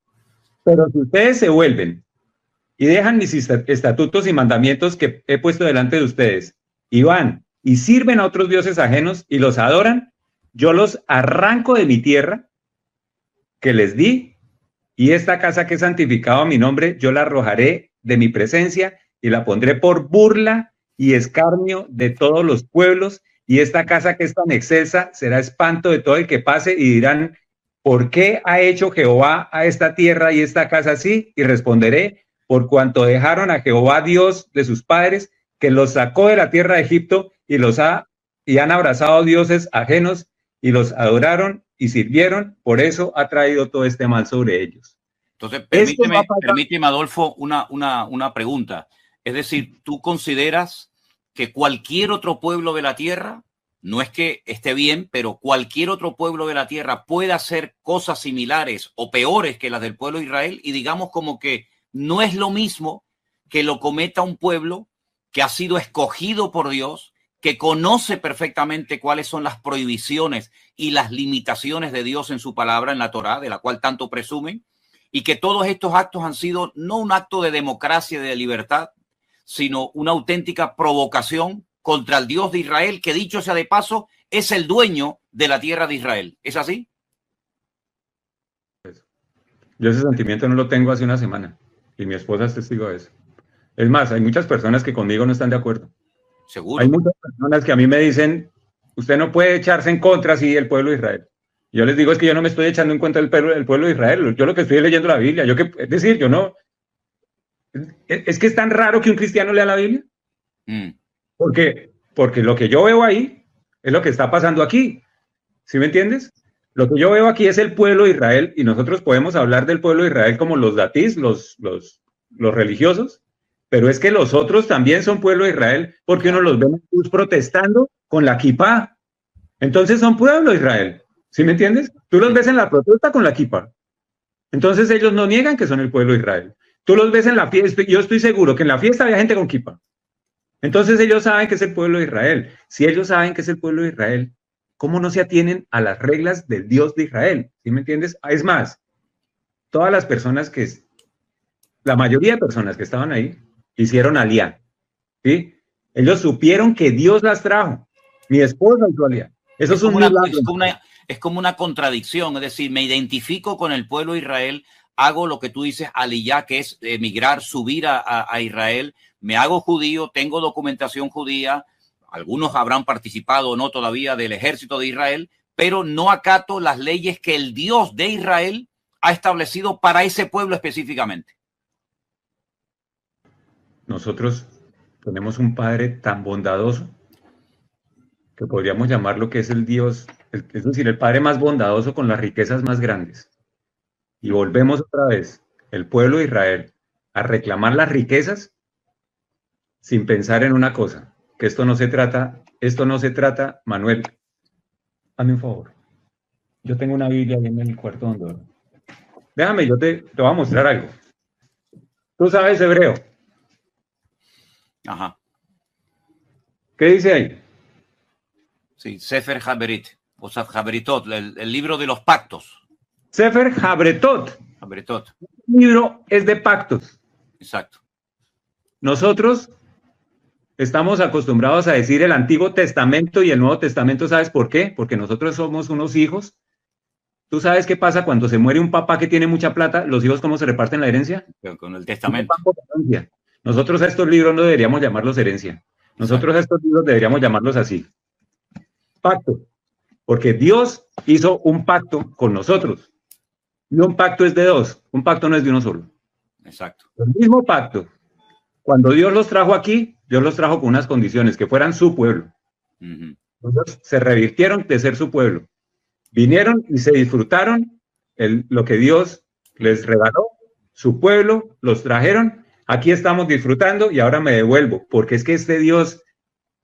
Pero si ustedes se vuelven y dejan mis estatutos y mandamientos que he puesto delante de ustedes y van y sirven a otros dioses ajenos y los adoran, yo los arranco de mi tierra que les di, y esta casa que he santificado a mi nombre, yo la arrojaré de mi presencia y la pondré por burla y escarnio de todos los pueblos, y esta casa que es tan excelsa será espanto de todo el que pase y dirán, ¿por qué ha hecho Jehová a esta tierra y esta casa así? Y responderé, por cuanto dejaron a Jehová Dios de sus padres, que los sacó de la tierra de Egipto y han abrazado dioses ajenos y los adoraron y sirvieron, por eso ha traído todo este mal sobre ellos. Entonces, permíteme, Adolfo, una pregunta. Es decir, ¿tú consideras que cualquier otro pueblo de la tierra no es que esté bien, pero cualquier otro pueblo de la tierra puede hacer cosas similares o peores que las del pueblo de Israel, y digamos como que no es lo mismo que lo cometa un pueblo que ha sido escogido por Dios, que conoce perfectamente cuáles son las prohibiciones y las limitaciones de Dios en su palabra, en la Torá, de la cual tanto presumen, y que todos estos actos han sido no un acto de democracia y de libertad, sino una auténtica provocación contra el Dios de Israel, que dicho sea de paso, es el dueño de la tierra de Israel. ¿Es así? Yo ese sentimiento no lo tengo hace una semana y mi esposa es testigo de eso. Es más, hay muchas personas que conmigo no están de acuerdo. Seguro. Hay muchas personas que a mí me dicen, usted no puede echarse en contra así del pueblo de Israel. Yo les digo, es que yo no me estoy echando en contra del pueblo de Israel. Yo lo que estoy es leyendo la Biblia. Es decir, yo no... Es que es tan raro que un cristiano lea la Biblia. Porque lo que yo veo ahí es lo que está pasando aquí. ¿Sí me entiendes? Lo que yo veo aquí es el pueblo de Israel, y nosotros podemos hablar del pueblo de Israel como los datís, los religiosos, pero es que los otros también son pueblo de Israel, porque uno los ve protestando con la kipá. Entonces son pueblo de Israel. ¿Sí me entiendes? Tú los ves en la protesta con la kipá. Entonces ellos no niegan que son el pueblo de Israel. Tú los ves en la fiesta. Yo estoy seguro que en la fiesta había gente con kipá. Entonces ellos saben que es el pueblo de Israel. Si ellos saben que es el pueblo de Israel, ¿cómo no se atienen a las reglas del Dios de Israel? ¿Sí me entiendes? Es más, todas las personas la mayoría de personas que estaban ahí, hicieron aliyá, ¿sí? Ellos supieron que Dios las trajo. Mi esposa hizo aliyá. Eso es un milagro. Es como una contradicción, es decir, me identifico con el pueblo de Israel, hago lo que tú dices, aliyá, que es emigrar, subir a Israel, me hago judío, tengo documentación judía, algunos habrán participado o no todavía del ejército de Israel, pero no acato las leyes que el Dios de Israel ha establecido para ese pueblo específicamente. Nosotros tenemos un Padre tan bondadoso que podríamos llamarlo que es el Dios, es decir, el Padre más bondadoso con las riquezas más grandes. Y volvemos otra vez, el pueblo de Israel, a reclamar las riquezas sin pensar en una cosa, que esto no se trata, Manuel, hazme un favor. Yo tengo una Biblia ahí en el cuarto donde duermo. Déjame, yo te voy a mostrar algo. Tú sabes hebreo. Ajá. ¿Qué dice ahí? Sí, Sefer Haberit, o sea, Haberitot, el libro de los pactos. Sefer Habretot. Haberitot. El libro es de pactos. Exacto. Nosotros estamos acostumbrados a decir el Antiguo Testamento y el Nuevo Testamento. ¿Sabes por qué? Porque nosotros somos unos hijos. ¿Tú sabes qué pasa cuando se muere un papá que tiene mucha plata? ¿Los hijos cómo se reparten la herencia? Con el testamento. Nosotros a estos libros no deberíamos llamarlos herencia. Nosotros a estos libros deberíamos llamarlos así. Pacto. Porque Dios hizo un pacto con nosotros. Y un pacto es de dos. Un pacto no es de uno solo. Exacto. El mismo pacto. Cuando Dios los trajo aquí, Dios los trajo con unas condiciones, que fueran su pueblo. Ellos se revirtieron de ser su pueblo. Vinieron y se disfrutaron lo que Dios les regaló, su pueblo, los trajeron. Aquí estamos disfrutando y ahora me devuelvo, porque es que este Dios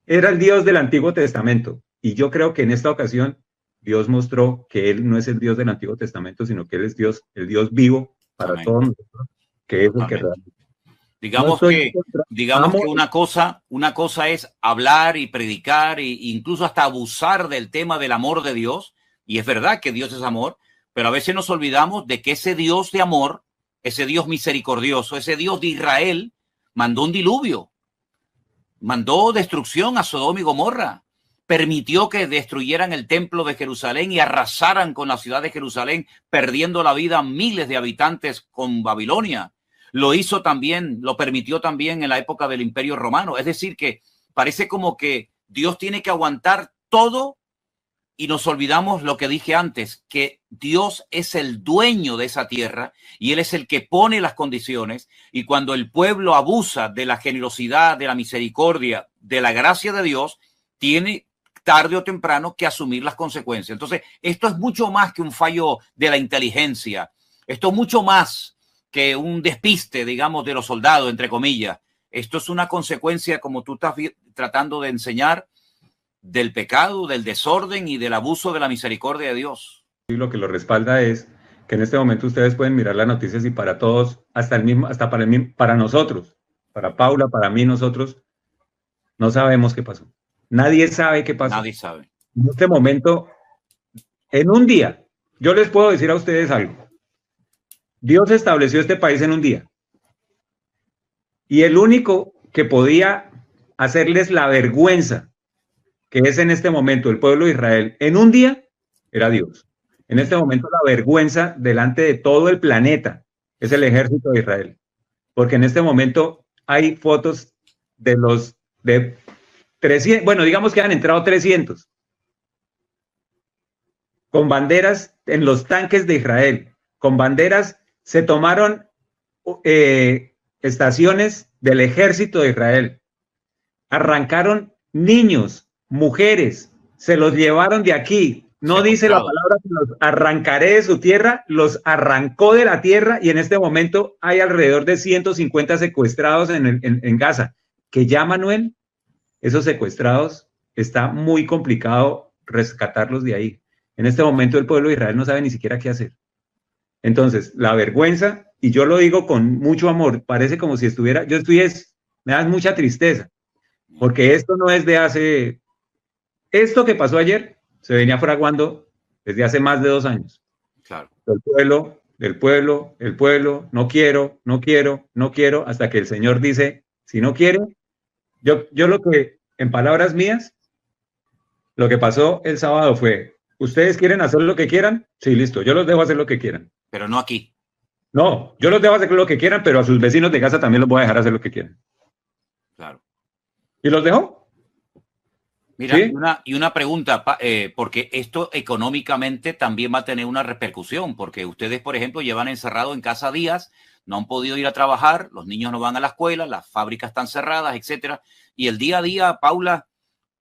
era el Dios del Antiguo Testamento. Y yo creo que en esta ocasión Dios mostró que Él no es el Dios del Antiguo Testamento, sino que Él es Dios, el Dios vivo para Amén. todos nosotros, que es el que realmente. Digamos que una cosa es hablar y predicar e incluso hasta abusar del tema del amor de Dios, y es verdad que Dios es amor, pero a veces nos olvidamos de que ese Dios de amor, ese Dios misericordioso, ese Dios de Israel, mandó un diluvio, mandó destrucción a Sodoma y Gomorra, permitió que destruyeran el templo de Jerusalén y arrasaran con la ciudad de Jerusalén, perdiendo la vida a miles de habitantes con Babilonia. Lo hizo también, lo permitió también en la época del Imperio Romano. Es decir, que parece como que Dios tiene que aguantar todo y nos olvidamos lo que dije antes, que Dios es el dueño de esa tierra y Él es el que pone las condiciones, y cuando el pueblo abusa de la generosidad, de la misericordia, de la gracia de Dios, tiene tarde o temprano que asumir las consecuencias. Entonces, esto es mucho más que un fallo de la inteligencia. Esto es mucho más que un despiste, digamos, de los soldados, entre comillas. Esto es una consecuencia, como tú estás tratando de enseñar, del pecado, del desorden y del abuso de la misericordia de Dios. Y lo que lo respalda es que en este momento ustedes pueden mirar las noticias y para todos, hasta para nosotros, para Paula, para mí, nosotros, no sabemos qué pasó. Nadie sabe qué pasó. Nadie sabe. En este momento, en un día, yo les puedo decir a ustedes algo. Dios estableció este país en un día. Y el único que podía hacerles la vergüenza que es en este momento el pueblo de Israel en un día, era Dios. En este momento la vergüenza delante de todo el planeta es el ejército de Israel. Porque en este momento hay fotos de 300, bueno, digamos que han entrado 300 con banderas en los tanques de Israel, con banderas, se tomaron estaciones del ejército de Israel, arrancaron niños, mujeres, se los llevaron de aquí. No dice la palabra que los arrancaré de su tierra, los arrancó de la tierra y en este momento hay alrededor de 150 secuestrados en Gaza. Que ya, Manuel, esos secuestrados, está muy complicado rescatarlos de ahí. En este momento el pueblo de Israel no sabe ni siquiera qué hacer. Entonces, la vergüenza, y yo lo digo con mucho amor, parece como si estuviera, me da mucha tristeza, porque esto no es de hace, esto que pasó ayer se venía fraguando desde hace más de 2 años. Claro. El pueblo, no quiero, hasta que el Señor dice, si no quiere, yo lo que, en palabras mías, lo que pasó el sábado fue, ¿ustedes quieren hacer lo que quieran? Sí, listo, yo los dejo hacer lo que quieran. Pero no aquí. No, yo los dejo hacer lo que quieran, pero a sus vecinos de casa también los voy a dejar hacer lo que quieran. Claro. ¿Y los dejó? Mira, ¿Sí? una pregunta, porque esto económicamente también va a tener una repercusión, porque ustedes, por ejemplo, llevan encerrado en casa días, no han podido ir a trabajar, los niños no van a la escuela, las fábricas están cerradas, etcétera. Y el día a día, Paula,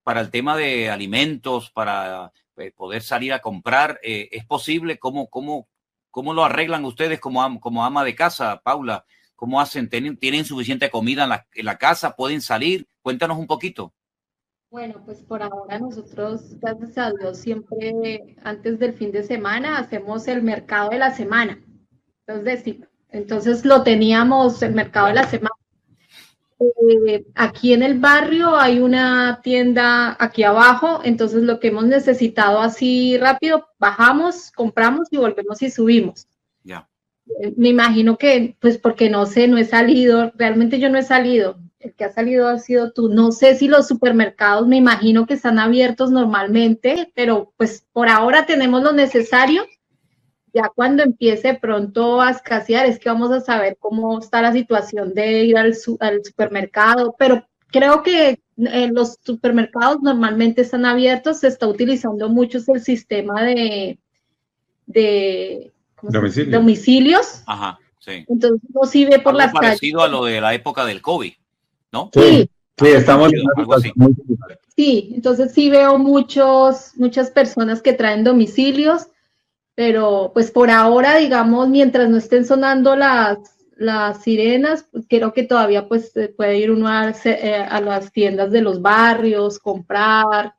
para el tema de alimentos, para poder salir a comprar, ¿es posible? ¿Cómo lo arreglan ustedes como ama de casa, Paula? ¿Cómo hacen? ¿Tienen suficiente comida en la casa? ¿Pueden salir? Cuéntanos un poquito. Bueno, pues por ahora nosotros, gracias a Dios, siempre antes del fin de semana hacemos el mercado de la semana. Entonces lo teníamos, el mercado de la semana. Aquí en el barrio hay una tienda aquí abajo, entonces lo que hemos necesitado así rápido, bajamos, compramos y volvemos y subimos. Ya. Me imagino que, pues porque no sé, no he salido, realmente yo no he salido. El que ha salido ha sido tú. No sé si los supermercados, me imagino que están abiertos normalmente, pero pues por ahora tenemos lo necesario. Ya cuando empiece pronto a escasear es que vamos a saber cómo está la situación de ir al supermercado, pero creo que los supermercados normalmente están abiertos, se está utilizando mucho el sistema de domicilios. Ajá, sí. Entonces uno sí ve por las calles. Parecido a lo de la época del COVID, ¿no? Sí, estamos en algo así. Sí, entonces sí veo muchas personas que traen domicilios, pero pues por ahora, digamos, mientras no estén sonando las sirenas, pues, creo que todavía pues puede ir uno a las tiendas de los barrios, comprar,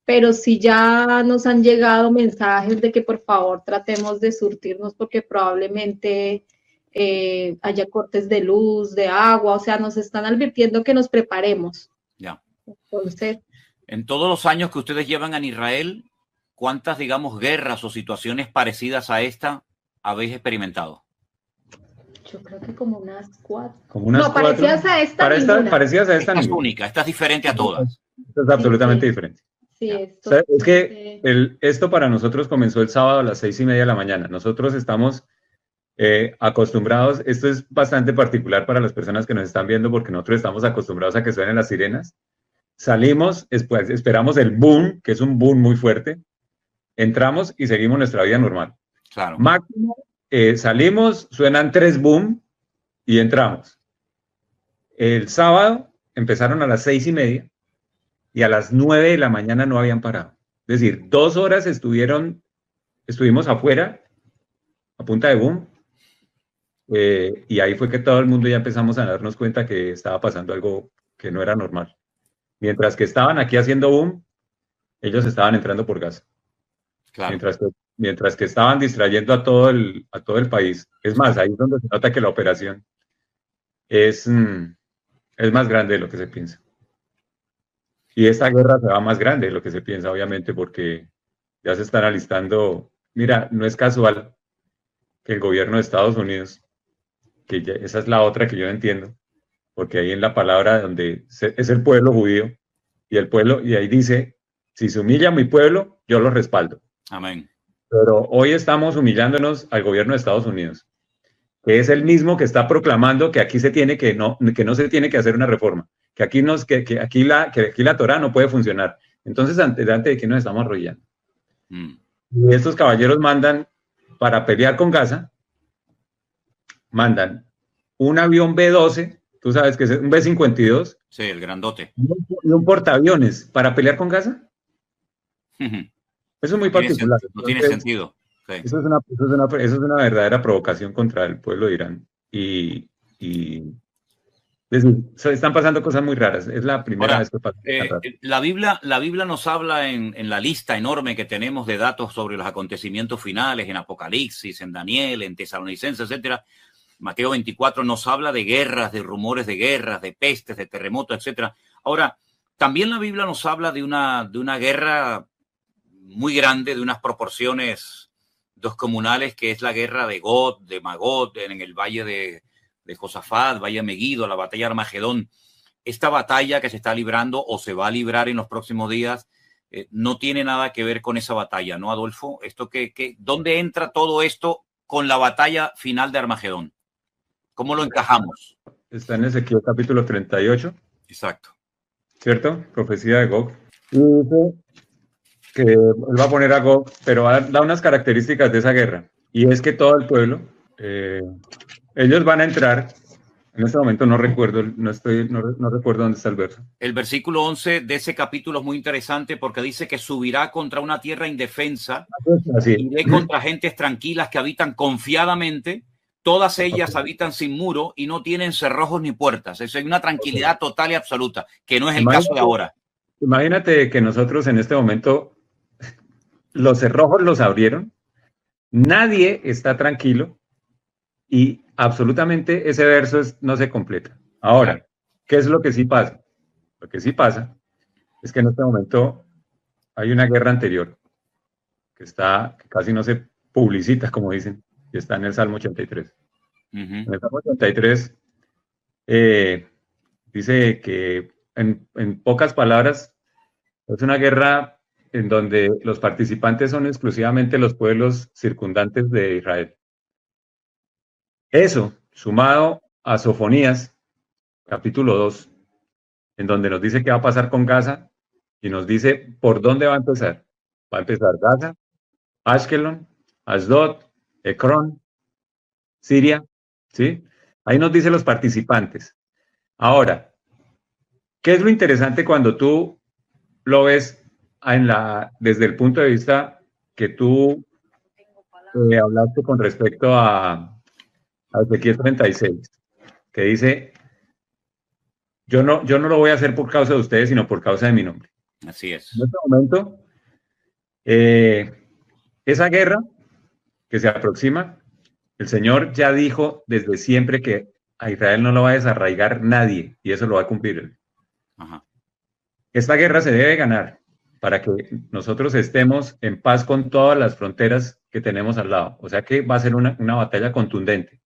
pero sí ya nos han llegado mensajes de que por favor tratemos de surtirnos porque probablemente haya cortes de luz, de agua, o sea, nos están advirtiendo que nos preparemos. Ya. Entonces, en todos los años que ustedes llevan en Israel, ¿cuántas, digamos, guerras o situaciones parecidas a esta habéis experimentado? Yo creo que como unas 4. No, parecidas a esta. Parecidas a esta. Esta es única, esta es diferente a todas. Esto es absolutamente diferente. Sí, o sea, es que esto para nosotros comenzó el sábado a las 6:30 de la mañana. Nosotros estamos acostumbrados, esto es bastante particular para las personas que nos están viendo porque nosotros estamos acostumbrados a que suenen las sirenas. Salimos, después esperamos el boom, que es un boom muy fuerte, entramos y seguimos nuestra vida normal. Claro. Máximo, salimos, suenan 3 boom y entramos. El sábado empezaron a las 6:30 y a las 9 de la mañana no habían parado. Es decir, 2 horas estuvimos afuera a punta de boom. Y ahí fue que todo el mundo ya empezamos a darnos cuenta que estaba pasando algo que no era normal. Mientras que estaban aquí haciendo boom, ellos estaban entrando por Gaza, Claro. mientras que estaban distrayendo a todo el país. Es más, ahí es donde se nota que la operación es, es más grande de lo que se piensa. Y esta guerra se va más grande de lo que se piensa, obviamente, porque ya se están alistando. Mira, no es casual que el gobierno de Estados Unidos, esa es la otra que yo no entiendo, porque ahí en la palabra donde es el pueblo judío, y ahí dice, si se humilla a mi pueblo, yo lo respaldo. Amén. Pero hoy estamos humillándonos al gobierno de Estados Unidos, que es el mismo que está proclamando que aquí que no se tiene que hacer una reforma, que aquí la Torah no puede funcionar. Entonces, ¿ante de qué nos estamos arrollando? Y estos caballeros mandan, para pelear con Gaza, mandan un avión B-12, tú sabes que es un B-52. Sí, el grandote. Y un portaaviones para pelear con Gaza. Eso es muy particular. No tiene sentido. Sí. Eso es una verdadera provocación contra el pueblo de Irán. Están pasando cosas muy raras. Es la primera vez que pasa. La Biblia nos habla en la lista enorme que tenemos de datos sobre los acontecimientos finales, en Apocalipsis, en Daniel, en Tesalonicenses, etcétera. Mateo 24 nos habla de guerras, de rumores de guerras, de pestes, de terremotos, etcétera. Ahora, también la Biblia nos habla de una guerra muy grande, de unas proporciones descomunales, que es la guerra de Gog, de Magog, en el valle de Josafat, valle de Megiddo, la batalla de Armagedón. Esta batalla que se está librando o se va a librar en los próximos días no tiene nada que ver con esa batalla, ¿no, Adolfo? ¿Dónde entra todo esto con la batalla final de Armagedón? ¿Cómo lo encajamos? Está en Ezequiel capítulo 38. Exacto. ¿Cierto? Profecía de Gog. Y dice que él va a poner a Gog, pero da unas características de esa guerra. Y es que todo el pueblo, ellos van a entrar. En este momento no recuerdo dónde está el verso. El versículo 11 de ese capítulo es muy interesante porque dice que subirá contra una tierra indefensa y de contra gentes tranquilas que habitan confiadamente. Todas ellas habitan sin muro y no tienen cerrojos ni puertas. Eso es una tranquilidad total y absoluta, que no es el caso de ahora. Imagínate que nosotros en este momento los cerrojos los abrieron, nadie está tranquilo y absolutamente ese verso no se completa. Ahora, ¿qué es lo que sí pasa? Lo que sí pasa es que en este momento hay una guerra anterior que casi no se publicita, como dicen, y está en el Salmo 83. En el Salmo 83 dice que en pocas palabras es una guerra en donde los participantes son exclusivamente los pueblos circundantes de Israel. Eso, sumado a Sofonías, capítulo 2, en donde nos dice qué va a pasar con Gaza y nos dice por dónde va a empezar. Va a empezar Gaza, Ashkelon, Asdod, Ecrón, Siria, ¿sí? Ahí nos dice los participantes. Ahora, ¿qué es lo interesante cuando tú lo ves desde el punto de vista que tú hablaste con respecto a Ezequiel 36, que dice, yo no lo voy a hacer por causa de ustedes, sino por causa de mi nombre? Así es. En este momento, esa guerra que se aproxima, el Señor ya dijo desde siempre que a Israel no lo va a desarraigar nadie, y eso lo va a cumplir él. Ajá. Esta guerra se debe ganar para que nosotros estemos en paz con todas las fronteras que tenemos al lado. O sea que va a ser una batalla contundente,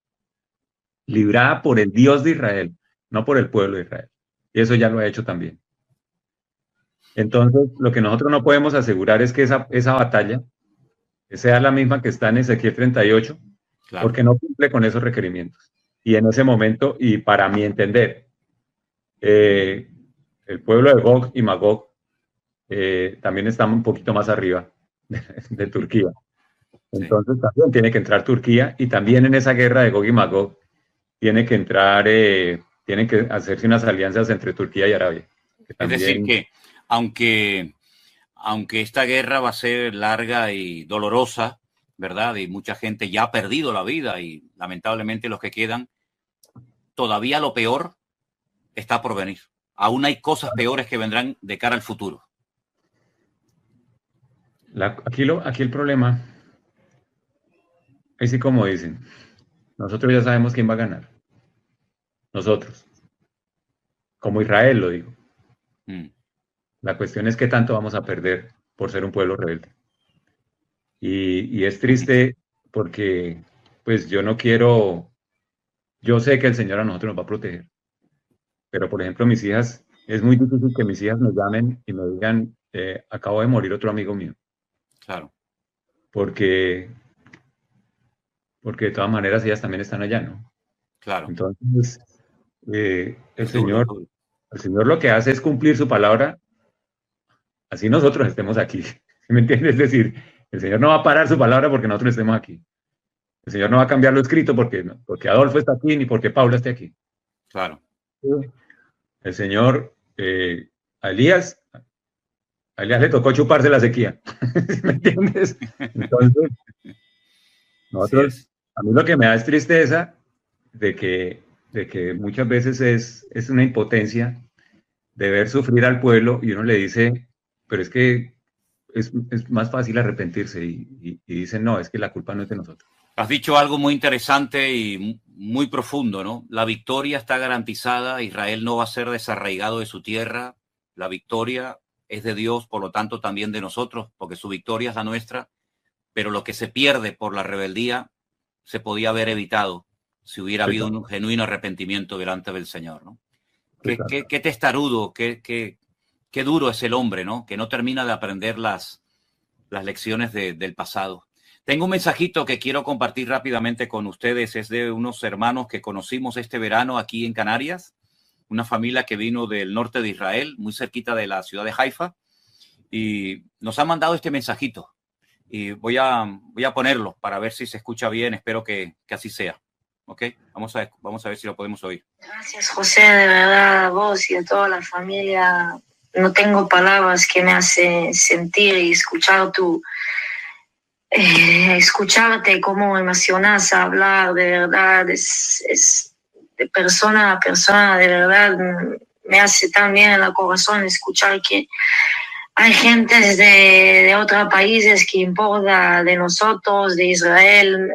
librada por el Dios de Israel, no por el pueblo de Israel. Y eso ya lo ha hecho también. Entonces, lo que nosotros no podemos asegurar es que esa batalla sea la misma que está en Ezequiel 38, claro, porque no cumple con esos requerimientos. Y en ese momento, y para mi entender, el pueblo de Gog y Magog también está un poquito más arriba de Turquía. Entonces, también tiene que entrar Turquía, y también en esa guerra de Gog y Magog tiene que entrar, tienen que hacerse unas alianzas entre Turquía y Arabia. Es decir, que aunque esta guerra va a ser larga y dolorosa, ¿verdad? Y mucha gente ya ha perdido la vida y lamentablemente los que quedan, todavía lo peor está por venir. Aún hay cosas peores que vendrán de cara al futuro. Aquí el problema, es así como dicen, nosotros ya sabemos quién va a ganar. Nosotros, como Israel lo digo. Mm. La cuestión es qué tanto vamos a perder por ser un pueblo rebelde. Y es triste porque, pues yo no quiero, yo sé que el Señor a nosotros nos va a proteger, pero por ejemplo mis hijas, es muy difícil que mis hijas me llamen y me digan, acabo de morir otro amigo mío, Claro, porque, porque de todas maneras ellas también están allá, ¿no? claro. Entonces, Es duro, es duro. el Señor lo que hace es cumplir su palabra, así nosotros estemos aquí. ¿Sí me entiendes? Es decir, el Señor no va a parar su palabra porque nosotros estemos aquí. El Señor no va a cambiar lo escrito porque Adolfo está aquí ni porque Paula esté aquí. Claro. El Señor, a Elías le tocó chuparse la sequía. ¿Sí me entiendes? Entonces, Así nosotros, es. a mí lo que me da es tristeza de que muchas veces es una impotencia de ver sufrir al pueblo y uno le dice, pero es que es más fácil arrepentirse y dicen, no, es que la culpa no es de nosotros. Has dicho algo muy interesante y muy profundo, ¿no? La victoria está garantizada, Israel no va a ser desarraigado de su tierra, la victoria es de Dios, por lo tanto también de nosotros, porque su victoria es la nuestra, pero lo que se pierde por la rebeldía se podía haber evitado si hubiera habido un genuino arrepentimiento delante del Señor, ¿no? Qué testarudo, qué duro es el hombre, ¿no? Que no termina de aprender las lecciones del pasado. Tengo un mensajito que quiero compartir rápidamente con ustedes. Es de unos hermanos que conocimos este verano aquí en Canarias, una familia que vino del norte de Israel, muy cerquita de la ciudad de Haifa, y nos han mandado este mensajito. Y voy a ponerlo para ver si se escucha bien. Espero que así sea. ¿Ok? Vamos a ver si lo podemos oír. Gracias, José, de verdad, a vos y a toda la familia. No tengo palabras que me hacen sentir y escuchar escucharte cómo emocionas a hablar, de verdad, es de persona a persona, de verdad, me hace tan bien en el corazón escuchar que hay gente de otros países que importa de nosotros, de Israel.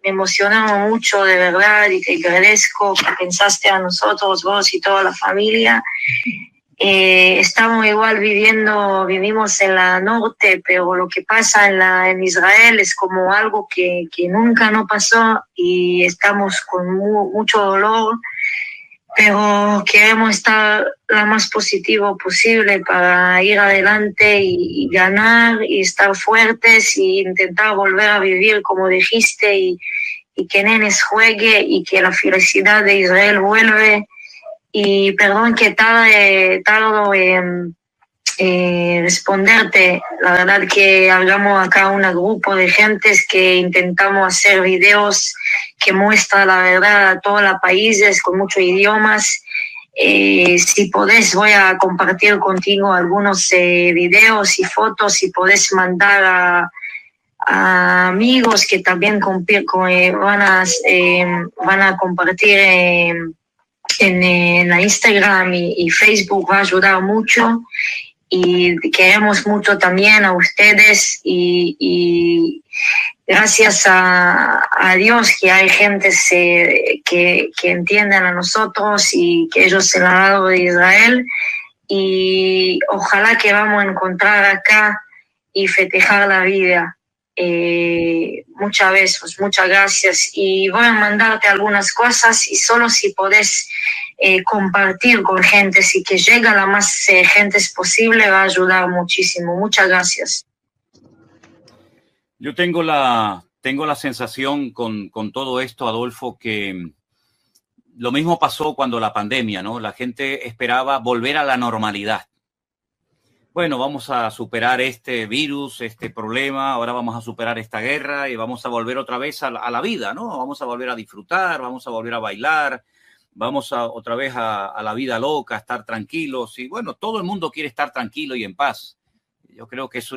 Me emocionamos mucho, de verdad, y te agradezco que pensaste a nosotros, vos y toda la familia. Estamos igual vivimos en la norte, pero lo que pasa en Israel es como algo que nunca no pasó y estamos con mucho dolor, pero queremos estar lo más positivo posible para ir adelante y ganar y estar fuertes y intentar volver a vivir como dijiste y que Nenes juegue y que la felicidad de Israel vuelve. Y perdón que tardo en responderte. La verdad que hablamos acá un grupo de gentes que intentamos hacer videos que muestran la verdad a todos los países con muchos idiomas. Si podés, voy a compartir contigo algunos videos y fotos. Si podés mandar a amigos que también van a compartir en la Instagram y Facebook, va a ayudar mucho. Y queremos mucho también a ustedes y gracias a Dios que hay gente que entienden a nosotros y que ellos se han dado de Israel y ojalá que vamos a encontrar acá y festejar la vida. Muchas besos, muchas gracias y voy a mandarte algunas cosas y solo si podés compartir con gente, si que llega a la más gente posible, va a ayudar muchísimo. Muchas gracias. Yo tengo la sensación con todo esto, Adolfo, que lo mismo pasó cuando la pandemia, ¿no? La gente esperaba volver a la normalidad. Bueno, vamos a superar este virus, este problema, ahora vamos a superar esta guerra y vamos a volver otra vez a la vida, ¿no? Vamos a volver a disfrutar, vamos a volver a bailar, vamos otra vez a la vida loca, a estar tranquilos. Y bueno, todo el mundo quiere estar tranquilo y en paz. Yo creo que es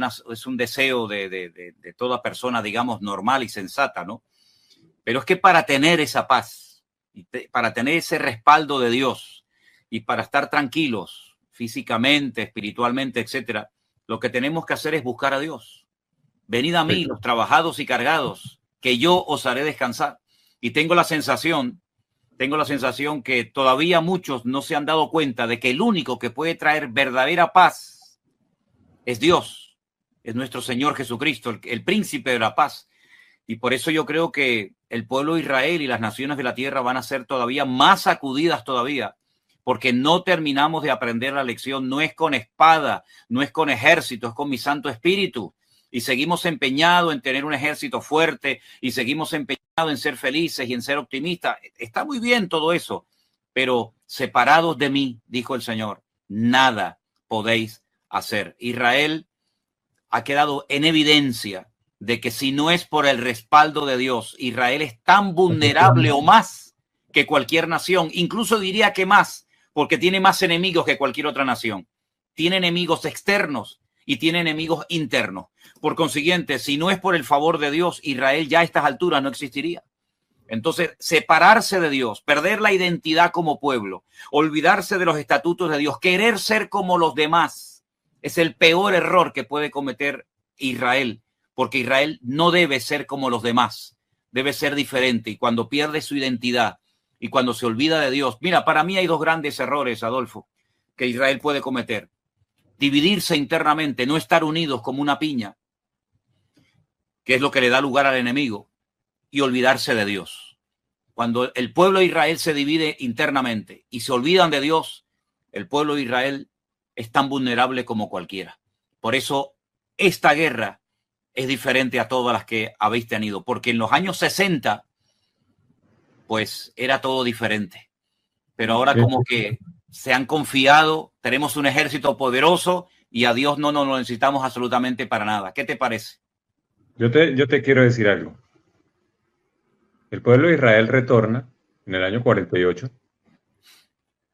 un deseo de toda persona, digamos, normal y sensata, ¿no? Pero es que para tener esa paz, para tener ese respaldo de Dios y para estar tranquilos, físicamente, espiritualmente, etcétera, lo que tenemos que hacer es buscar a Dios. venid a mí los trabajados y cargados, que yo os haré descansar. Y tengo la sensación que todavía muchos no se han dado cuenta de que el único que puede traer verdadera paz es Dios, es nuestro Señor Jesucristo, el príncipe de la paz. Y por eso yo creo que el pueblo de Israel y las naciones de la tierra van a ser todavía más sacudidas todavía, porque no terminamos de aprender la lección. No es con espada, no es con ejército, es con mi Santo Espíritu. Y seguimos empeñados en tener un ejército fuerte y seguimos empeñados en ser felices y en ser optimistas. Está muy bien todo eso, pero separados de mí, dijo el Señor, nada podéis hacer. Israel ha quedado en evidencia de que si no es por el respaldo de Dios, Israel es tan vulnerable o más que cualquier nación, incluso diría que más, porque tiene más enemigos que cualquier otra nación. Tiene enemigos externos y tiene enemigos internos. Por consiguiente, si no es por el favor de Dios, Israel ya a estas alturas no existiría. Entonces, separarse de Dios, perder la identidad como pueblo, olvidarse de los estatutos de Dios, querer ser como los demás, es el peor error que puede cometer Israel, porque Israel no debe ser como los demás, debe ser diferente. Y cuando pierde su identidad y cuando se olvida de Dios, mira, para mí hay dos grandes errores, Adolfo, que Israel puede cometer. Dividirse internamente, no estar unidos como una piña, que es lo que le da lugar al enemigo, y olvidarse de Dios. Cuando el pueblo de Israel se divide internamente y se olvidan de Dios, el pueblo de Israel es tan vulnerable como cualquiera. Por eso esta guerra es diferente a todas las que habéis tenido, porque en los años 60, pues era todo diferente. Pero ahora como que se han confiado, tenemos un ejército poderoso y a Dios no nos lo necesitamos absolutamente para nada. ¿Qué te parece? Yo te quiero decir algo. El pueblo de Israel retorna en el año 48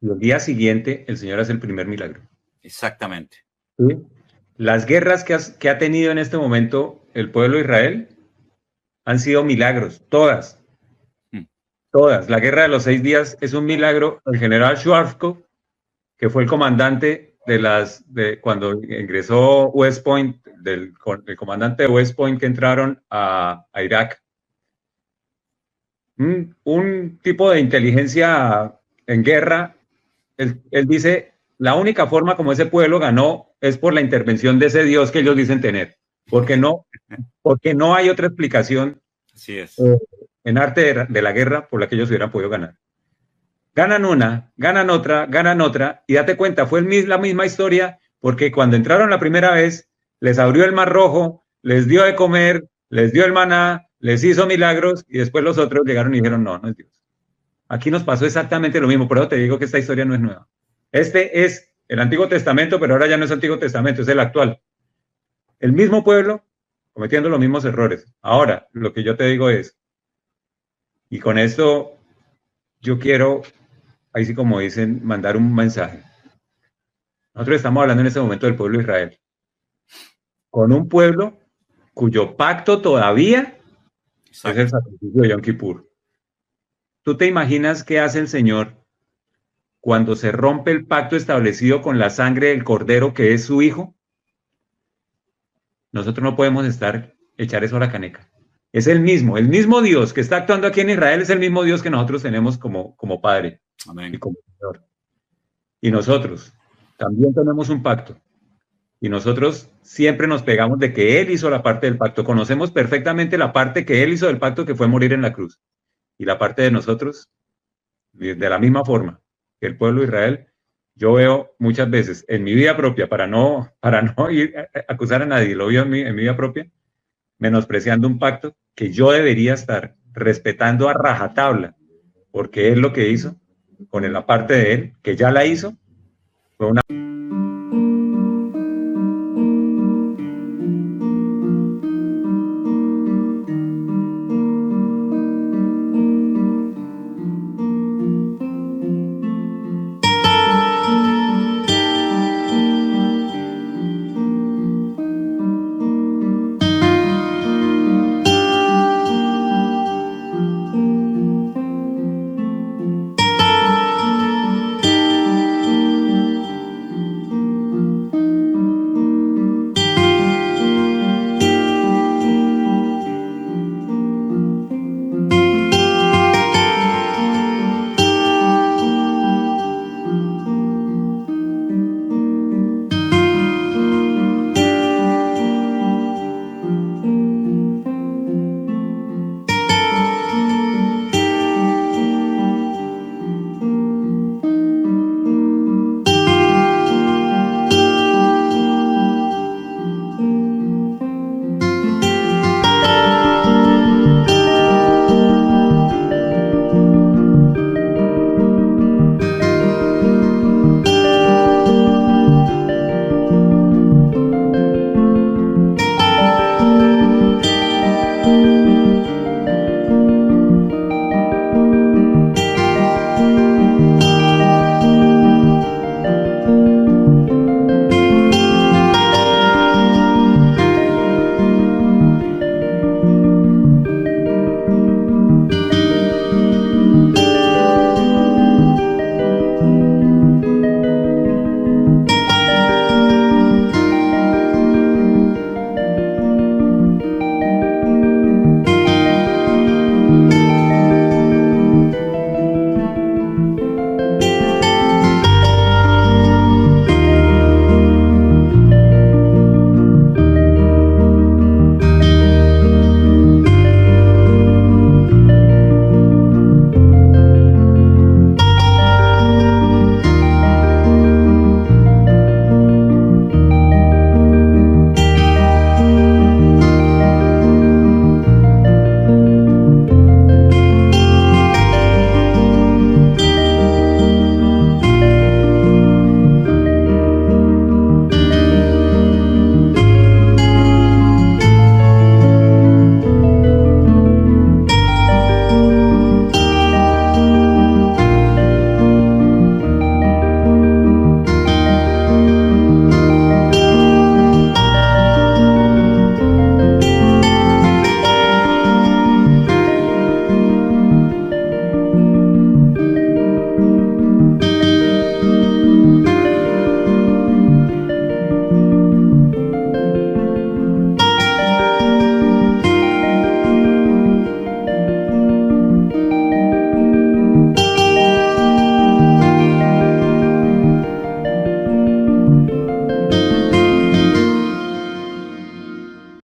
y el día siguiente el Señor hace el primer milagro. Exactamente. ¿Sí? Las guerras que ha tenido en este momento el pueblo de Israel han sido milagros, todas. Todas. La guerra de los 6 días es un milagro. El general Schwarzkopf, que fue el comandante cuando ingresó West Point, el comandante de West Point que entraron a Irak. Un tipo de inteligencia en guerra. Él dice, la única forma como ese pueblo ganó es por la intervención de ese Dios que ellos dicen tener. Porque no hay otra explicación. Así es. En arte de la guerra por la que ellos hubieran podido ganar. Ganan una, ganan otra, y date cuenta, fue la misma historia, porque cuando entraron la primera vez, les abrió el Mar Rojo, les dio de comer, les dio el maná, les hizo milagros, y después los otros llegaron y dijeron, no es Dios. Aquí nos pasó exactamente lo mismo, por eso te digo que esta historia no es nueva. Este es el Antiguo Testamento, pero ahora ya no es Antiguo Testamento, es el actual. El mismo pueblo cometiendo los mismos errores. Ahora, lo que yo te digo es, y con esto yo quiero, ahí sí como dicen, mandar un mensaje. Nosotros estamos hablando en este momento del pueblo de Israel, con un pueblo cuyo pacto todavía es el sacrificio de Yom Kippur. ¿Tú te imaginas qué hace el Señor cuando se rompe el pacto establecido con la sangre del Cordero que es su Hijo? Nosotros no podemos echar eso a la caneca. Es el mismo Dios que está actuando aquí en Israel, es el mismo Dios que nosotros tenemos como Padre. Amén. Y como Señor. Y nosotros también tenemos un pacto. Y nosotros siempre nos pegamos de que Él hizo la parte del pacto. Conocemos perfectamente la parte que Él hizo del pacto, que fue morir en la cruz. Y la parte de nosotros, de la misma forma que el pueblo de Israel, yo veo muchas veces en mi vida propia, para no ir a acusar a nadie, lo veo en mi vida propia, menospreciando un pacto que yo debería estar respetando a rajatabla, porque Él lo que hizo, con la parte de Él, que ya la hizo, fue una